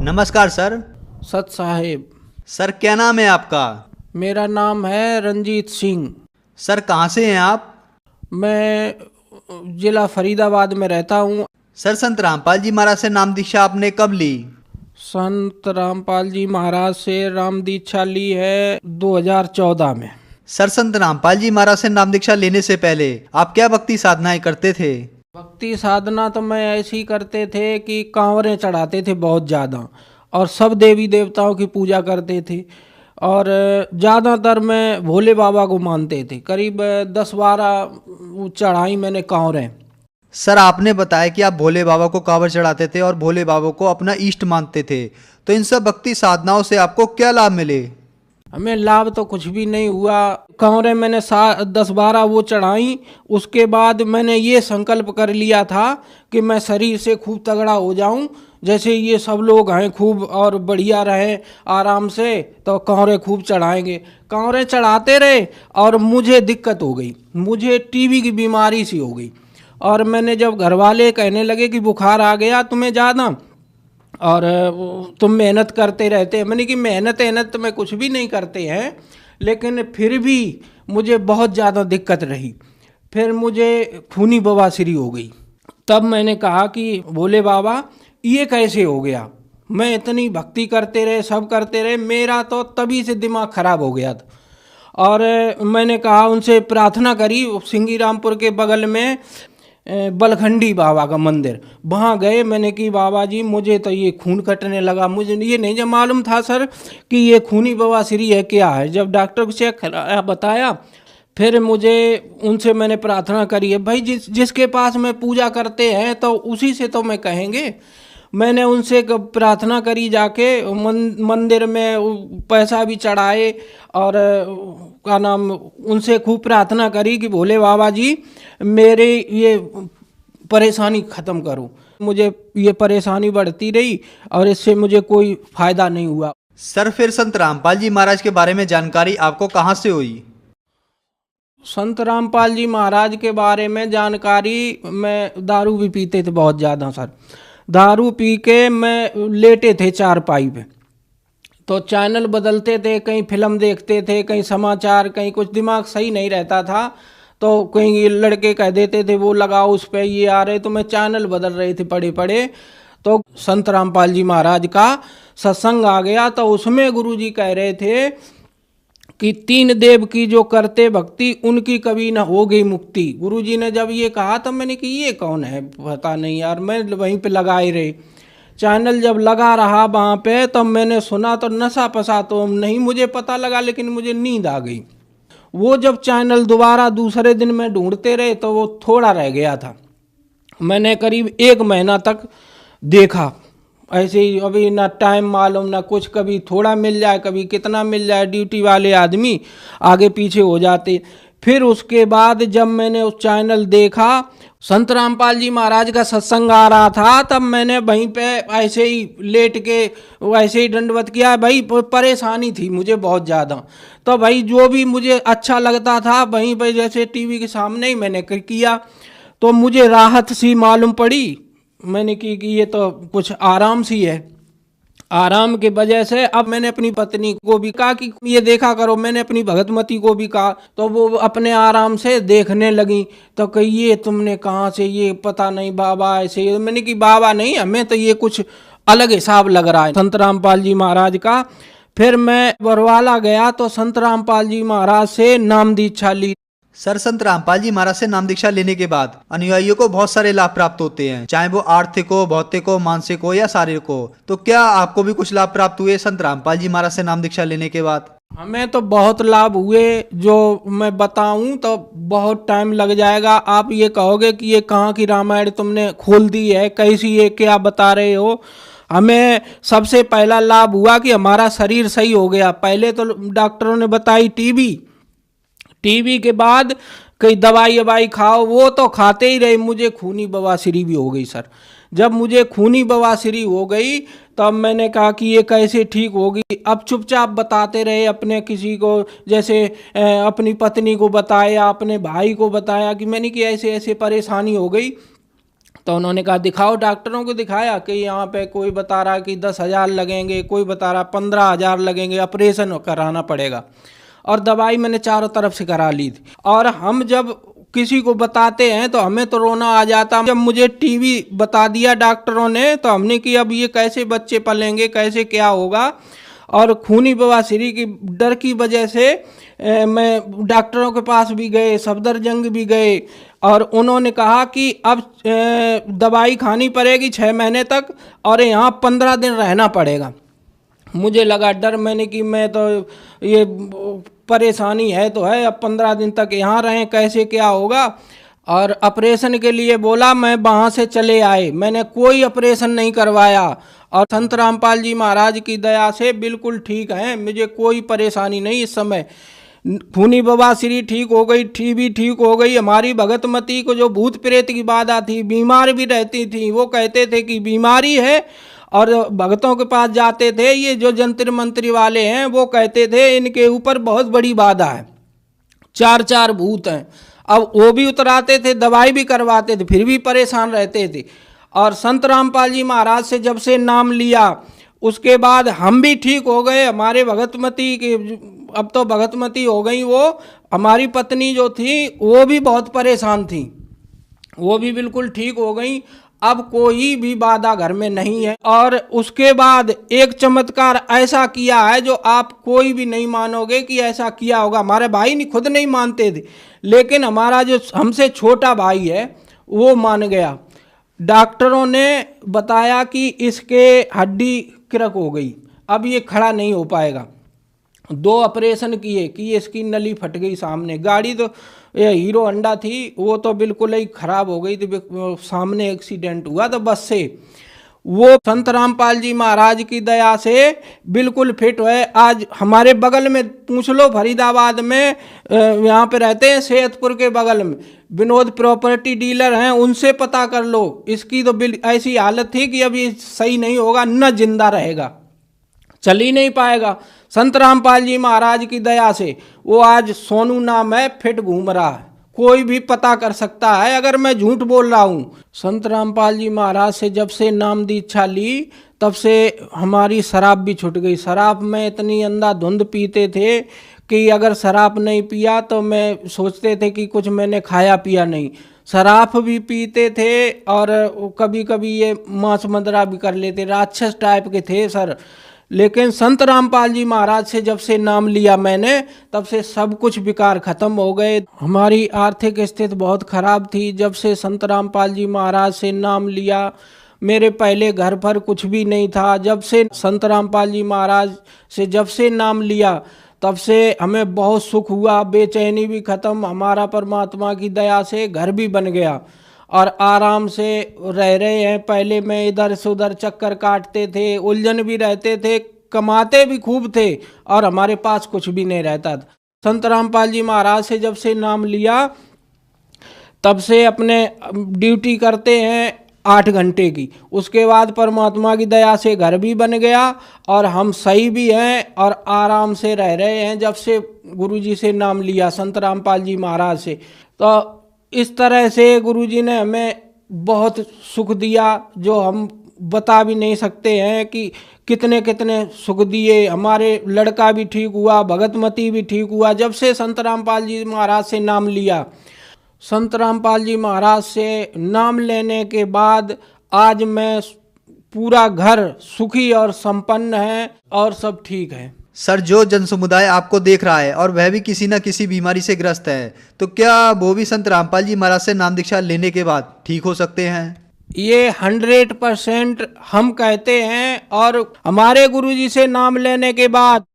नमस्कार सर। सत साहेब। सर क्या नाम है आपका? मेरा नाम है रंजीत सिंह। सर कहाँ से हैं आप? मैं जिला फरीदाबाद में रहता हूँ। सर संत रामपाल जी महाराज से नाम दीक्षा आपने कब ली? संत रामपाल जी महाराज से राम दीक्षा ली है 2014 में। सर संत रामपाल जी महाराज से नाम दीक्षा लेने से पहले आप क्या भक्ति साधनाएं करते थे? भक्ति साधना तो मैं ऐसी करते थे कि कांवरें चढ़ाते थे बहुत ज़्यादा और सब देवी देवताओं की पूजा करते थे और ज़्यादातर मैं भोले बाबा को मानते थे। करीब 10-12 चढ़ाई मैंने कांवरें। सर आपने बताया कि आप भोले बाबा को कांवर चढ़ाते थे और भोले बाबा को अपना इष्ट मानते थे, तो इन सब भक्ति साधनाओं से आपको क्या लाभ मिले? हमें लाभ तो कुछ भी नहीं हुआ। कांवरें मैंने 10-12 वो चढ़ाई, उसके बाद मैंने ये संकल्प कर लिया था कि मैं शरीर से खूब तगड़ा हो जाऊं, जैसे ये सब लोग हैं खूब और बढ़िया रहें आराम से, तो कांवरें खूब चढ़ाएंगे। कांवरें चढ़ाते रहे और मुझे दिक्कत हो गई, मुझे टीबी की बीमारी सी हो गई और मैंने जब घर वाले कहने लगे कि बुखार आ गया तुम्हें ज़्यादा और तुम मेहनत करते रहते हैं, मैंने कि मेहनत तो मैं कुछ भी नहीं करते हैं, लेकिन फिर भी मुझे बहुत ज़्यादा दिक्कत रही। फिर मुझे खूनी बवासीर हो गई। तब मैंने कहा कि भोले बाबा ये कैसे हो गया? मैं इतनी भक्ति करते रहे, सब करते रहे, मेरा तो तभी से दिमाग खराब हो गया था। और मैंने कहा, उनसे प्रार्थना करी। सिंगी रामपुर के बगल में बलखंडी बाबा का मंदिर, वहाँ गए। मैंने कि बाबा जी मुझे तो ये खून कटने लगा, मुझे ये नहीं जब मालूम था सर कि ये खूनी बवासीरी है क्या है। जब डॉक्टर को चेक बताया, फिर मुझे उनसे मैंने प्रार्थना करी है, भाई जिसके पास में पूजा करते हैं तो उसी से तो मैं कहेंगे। मैंने उनसे प्रार्थना करी जाके मंदिर में पैसा भी चढ़ाए और क्या नाम उनसे खूब प्रार्थना करी कि भोले बाबा जी मेरे ये परेशानी ख़त्म करो। मुझे ये परेशानी बढ़ती रही और इससे मुझे कोई फायदा नहीं हुआ। सर फिर संत रामपाल जी महाराज के बारे में जानकारी आपको कहाँ से हुई? संत रामपाल जी महाराज के बारे में जानकारी, मैं दारू भी पीते थे बहुत ज़्यादा सर। दारू पी के मैं लेटे थे चारपाई पे, तो चैनल बदलते थे, कहीं फिल्म देखते थे, कहीं समाचार, कहीं कुछ, दिमाग सही नहीं रहता था। तो कहीं लड़के कह देते थे वो लगाओ उस पे ये आ रहे, तो मैं चैनल बदल रहे थे पड़े पड़े। तो संत रामपाल जी महाराज का सत्संग आ गया, तो उसमें गुरुजी कह रहे थे कि 3 देव की जो करते भक्ति उनकी कभी न हो गई मुक्ति। गुरुजी ने जब ये कहा तब मैंने कि ये कौन है, पता नहीं यार। मैं वहीं पे लगाए रहे, चैनल जब लगा रहा वहाँ पे, तब मैंने सुना तो नशा पसा तो नहीं मुझे पता लगा, लेकिन मुझे नींद आ गई। वो जब चैनल दोबारा दूसरे दिन में ढूंढते रहे तो वो थोड़ा रह गया था। मैंने करीब 1 महीना तक देखा ऐसे ही, अभी ना टाइम मालूम ना कुछ, कभी थोड़ा मिल जाए कभी कितना मिल जाए, ड्यूटी वाले आदमी आगे पीछे हो जाते। फिर उसके बाद जब मैंने उस चैनल देखा, संत रामपाल जी महाराज का सत्संग आ रहा था, तब मैंने वहीं पे ऐसे ही लेट के वैसे ही दंडवत किया। भाई परेशानी थी मुझे बहुत ज़्यादा, तो भाई जो भी मुझे अच्छा लगता था वहीं पे जैसे टीवी के सामने ही मैंने किया, तो मुझे राहत सी मालूम पड़ी। मैंने की कि ये तो कुछ आराम सी है। आराम के वजह से अब मैंने अपनी पत्नी को भी कहा कि ये देखा करो, मैंने अपनी भगतमती को भी कहा, तो वो अपने आराम से देखने लगी। तो कही ये तुमने कहाँ से, ये पता नहीं बाबा ऐसे। मैंने कि बाबा नहीं, हमें तो ये कुछ अलग हिसाब लग रहा है संत रामपाल जी महाराज का। फिर मैं बरवाला गया तो संत रामपाल जी महाराज से नाम दीक्षा ली। सर संत रामपाल जी महाराज से नाम दीक्षा लेने के बाद अनुयायियों को बहुत सारे लाभ प्राप्त होते हैं, चाहे वो आर्थिक हो, भौतिक हो, मानसिक हो या शारीरिक हो। तो क्या आपको भी कुछ लाभ प्राप्त हुए संत रामपाल जी महाराज से नाम दीक्षा लेने के बाद? हमें तो बहुत लाभ हुए, जो मैं बताऊं तो बहुत टाइम लग जाएगा। आप ये कहोगे कि ये कहाँ की रामायण तुमने खोल दी है, कैसी ये क्या बता रहे हो। हमें सबसे पहला लाभ हुआ कि हमारा शरीर सही हो गया। पहले तो डॉक्टरों ने बताई टीबी के बाद कई दवाई खाओ, वो तो खाते ही रहे। मुझे खूनी बवासीर भी हो गई सर। जब मुझे खूनी बवासीर हो गई तब मैंने कहा कि ये कैसे ठीक होगी। अब चुपचाप बताते रहे अपने किसी को, जैसे अपनी पत्नी को बताया, अपने भाई को बताया कि मैंने कि ऐसे ऐसे परेशानी हो गई। तो उन्होंने कहा दिखाओ, डॉक्टरों को दिखाया कि यहाँ पे कोई बता रहा कि 10,000 लगेंगे, कोई बता रहा 15,000 लगेंगे, ऑपरेशन कराना पड़ेगा। और दवाई मैंने चारों तरफ से करा ली थी। और हम जब किसी को बताते हैं तो हमें तो रोना आ जाता। जब मुझे टीवी बता दिया डॉक्टरों ने तो हमने कि अब ये कैसे बच्चे पलेंगे, कैसे क्या होगा। और खूनी बवासीर की डर की वजह से मैं डॉक्टरों के पास भी गए, सफदरजंग भी गए, और उन्होंने कहा कि अब दवाई खानी पड़ेगी 6 महीने तक और यहाँ 15 दिन रहना पड़ेगा। मुझे लगा डर, मैंने कि मैं तो ये परेशानी है तो है, अब 15 दिन तक यहाँ रहें, कैसे क्या होगा। और ऑपरेशन के लिए बोला, मैं वहाँ से चले आए, मैंने कोई ऑपरेशन नहीं करवाया। और संत रामपाल जी महाराज की दया से बिल्कुल ठीक हैं, मुझे कोई परेशानी नहीं। इस समय खूनी बवासीर ठीक हो गई, टीबी ठीक हो गई। हमारी भगतमती को जो भूत प्रेत की बाधा थी, बीमार भी रहती थी, वो कहते थे कि बीमारी है, और भगतों के पास जाते थे, ये जो जंतर मंत्री वाले हैं वो कहते थे इनके ऊपर बहुत बड़ी बाधा है, 4 भूत हैं। अब वो भी उतराते थे, दवाई भी करवाते थे, फिर भी परेशान रहते थे। और संत रामपाल जी महाराज से जब से नाम लिया उसके बाद हम भी ठीक हो गए। हमारे भगतमती के, अब तो भगतमती हो गई, वो हमारी पत्नी जो थी वो भी बहुत परेशान थी, वो भी बिल्कुल ठीक हो गई। अब कोई भी बाधा घर में नहीं है। और उसके बाद एक चमत्कार ऐसा किया है जो आप कोई भी नहीं मानोगे कि ऐसा किया होगा। हमारे भाई नहीं, खुद नहीं मानते थे, लेकिन हमारा जो हमसे छोटा भाई है वो मान गया। डॉक्टरों ने बताया कि इसके हड्डी क्रक हो गई, अब ये खड़ा नहीं हो पाएगा। 2 ऑपरेशन किए कि इसकी नली फट गई सामने। गाड़ी तो ये हीरो होंडा थी, वो तो बिल्कुल ही ख़राब हो गई थी, सामने एक्सीडेंट हुआ तो बस से। वो संत रामपाल जी महाराज की दया से बिल्कुल फिट है। आज हमारे बगल में पूछ लो, फरीदाबाद में यहाँ पे रहते हैं, सैयदपुर के बगल में विनोद प्रॉपर्टी डीलर हैं, उनसे पता कर लो। इसकी तो ऐसी हालत थी कि अभी सही नहीं होगा, न जिंदा रहेगा, चल ही नहीं पाएगा। संत रामपाल जी महाराज की दया से वो आज सोनू नाम है, फिट घूम रहा है, कोई भी पता कर सकता है अगर मैं झूठ बोल रहा हूँ। संत रामपाल जी महाराज से जब से नाम दीक्षा ली तब से हमारी शराब भी छूट गई। शराब में इतनी अंधाधुंध पीते थे कि अगर शराब नहीं पिया तो मैं सोचते थे कि कुछ मैंने खाया पिया नहीं। शराब भी पीते थे और कभी कभी ये मांस मदरा भी कर लेते, राक्षस टाइप के थे सर। लेकिन संत रामपाल जी महाराज से जब से नाम लिया मैंने तब से सब कुछ विकार खत्म हो गए। हमारी आर्थिक स्थिति बहुत खराब थी। जब से संत रामपाल जी महाराज से नाम लिया, मेरे पहले घर पर कुछ भी नहीं था। जब से संत रामपाल जी महाराज से जब से नाम लिया तब से हमें बहुत सुख हुआ, बेचैनी भी खत्म। हमारा परमात्मा की दया से घर भी बन गया और आराम से रह रहे हैं। पहले मैं इधर से उधर चक्कर काटते थे, उलझन भी रहते थे, कमाते भी खूब थे और हमारे पास कुछ भी नहीं रहता था। संत रामपाल जी महाराज से जब से नाम लिया तब से अपने ड्यूटी करते हैं 8 घंटे की। उसके बाद परमात्मा की दया से घर भी बन गया और हम सही भी हैं और आराम से रह रहे हैं जब से गुरुजी से नाम लिया, संत रामपाल जी महाराज से। तो इस तरह से गुरुजी ने हमें बहुत सुख दिया जो हम बता भी नहीं सकते हैं कि कितने कितने सुख दिए। हमारे लड़का भी ठीक हुआ, भगतमती भी ठीक हुआ जब से संत रामपाल जी महाराज से नाम लिया। संत रामपाल जी महाराज से नाम लेने के बाद आज मैं पूरा घर सुखी और संपन्न है और सब ठीक है। सर, जो जन समुदाय आपको देख रहा है और वह भी किसी न किसी बीमारी से ग्रस्त है, तो क्या वो भी संत रामपाल जी महाराज से नाम दीक्षा लेने के बाद ठीक हो सकते हैं? ये 100% हम कहते हैं। और हमारे गुरुजी से नाम लेने के बाद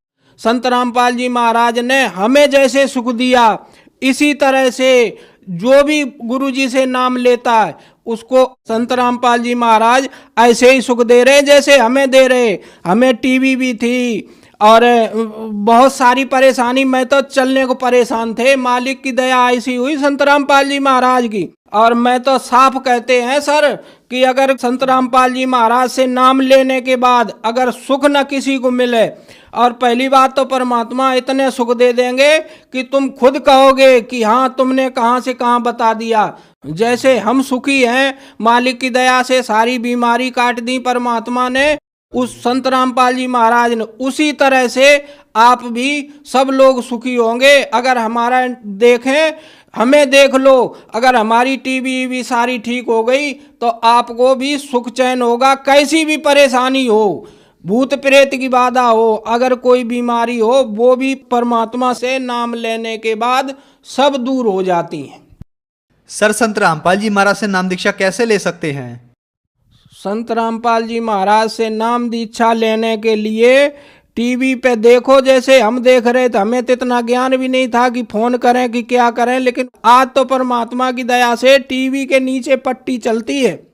संत रामपाल जी महाराज ने हमें जैसे सुख दिया, इसी तरह से जो भी गुरुजी से नाम लेता है उसको संत रामपाल जी महाराज ऐसे ही सुख दे रहे जैसे हमें दे रहे। हमें टीबी भी थी और बहुत सारी परेशानी, मैं तो चलने को परेशान थे, मालिक की दया ऐसी हुई संत रामपाल जी महाराज की। और मैं तो साफ कहते हैं सर कि अगर संत रामपाल जी महाराज से नाम लेने के बाद अगर सुख न किसी को मिले, और पहली बात तो परमात्मा इतने सुख दे देंगे कि तुम खुद कहोगे कि हाँ तुमने कहाँ से कहाँ बता दिया। जैसे हम सुखी हैं, मालिक की दया से सारी बीमारी काट दी परमात्मा ने उस संत रामपाल जी महाराज ने, उसी तरह से आप भी सब लोग सुखी होंगे। अगर हमारा देखें, हमें देख लो, अगर हमारी टीबी भी सारी ठीक हो गई तो आपको भी सुख चैन होगा। कैसी भी परेशानी हो, भूत प्रेत की बाधा हो, अगर कोई बीमारी हो, वो भी परमात्मा से नाम लेने के बाद सब दूर हो जाती हैं। सर, संत रामपाल जी महाराज से नाम दीक्षा कैसे ले सकते हैं? संत रामपाल जी महाराज से नाम दीक्षा लेने के लिए टीवी पे देखो, जैसे हम देख रहे थे। हमें तो इतना ज्ञान भी नहीं था कि फोन करें कि क्या करें, लेकिन आज तो परमात्मा की दया से टीवी के नीचे पट्टी चलती है,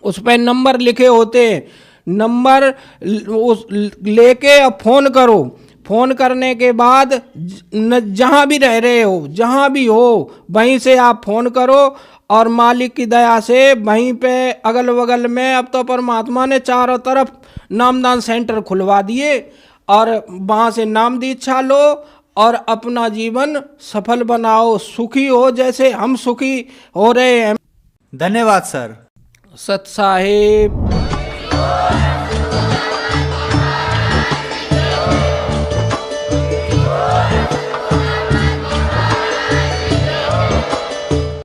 उस पर नंबर लिखे होते हैं। नंबर लेके अब फोन करो। फोन करने के बाद जहाँ भी रह रहे हो, जहाँ भी हो, वहीं से आप फोन करो और मालिक की दया से वहीं पे अगल बगल में अब तो परमात्मा ने चारों तरफ नामदान सेंटर खुलवा दिए और वहाँ से नाम दीक्षा लो और अपना जीवन सफल बनाओ, सुखी हो जैसे हम सुखी हो रहे हैं। धन्यवाद सर। सत साहेब।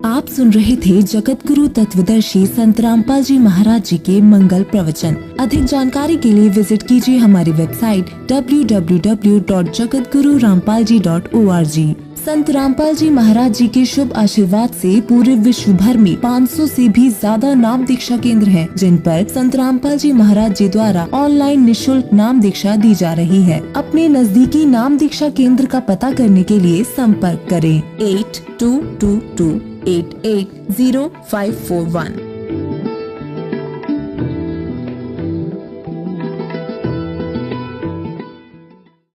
आप सुन रहे थे जगत गुरु तत्वदर्शी संत रामपाल जी महाराज जी के मंगल प्रवचन। अधिक जानकारी के लिए विजिट कीजिए हमारी वेबसाइट www.jagatgururampalji.org। संत रामपाल जी महाराज जी के शुभ आशीर्वाद से पूरे विश्व भर में 500 से भी ज्यादा नाम दीक्षा केंद्र हैं, जिन पर संत रामपाल जी महाराज जी द्वारा ऑनलाइन निशुल्क नाम दीक्षा दी जा रही है। अपने नजदीकी नाम दीक्षा केंद्र का पता करने के लिए संपर्क करें 8222880541।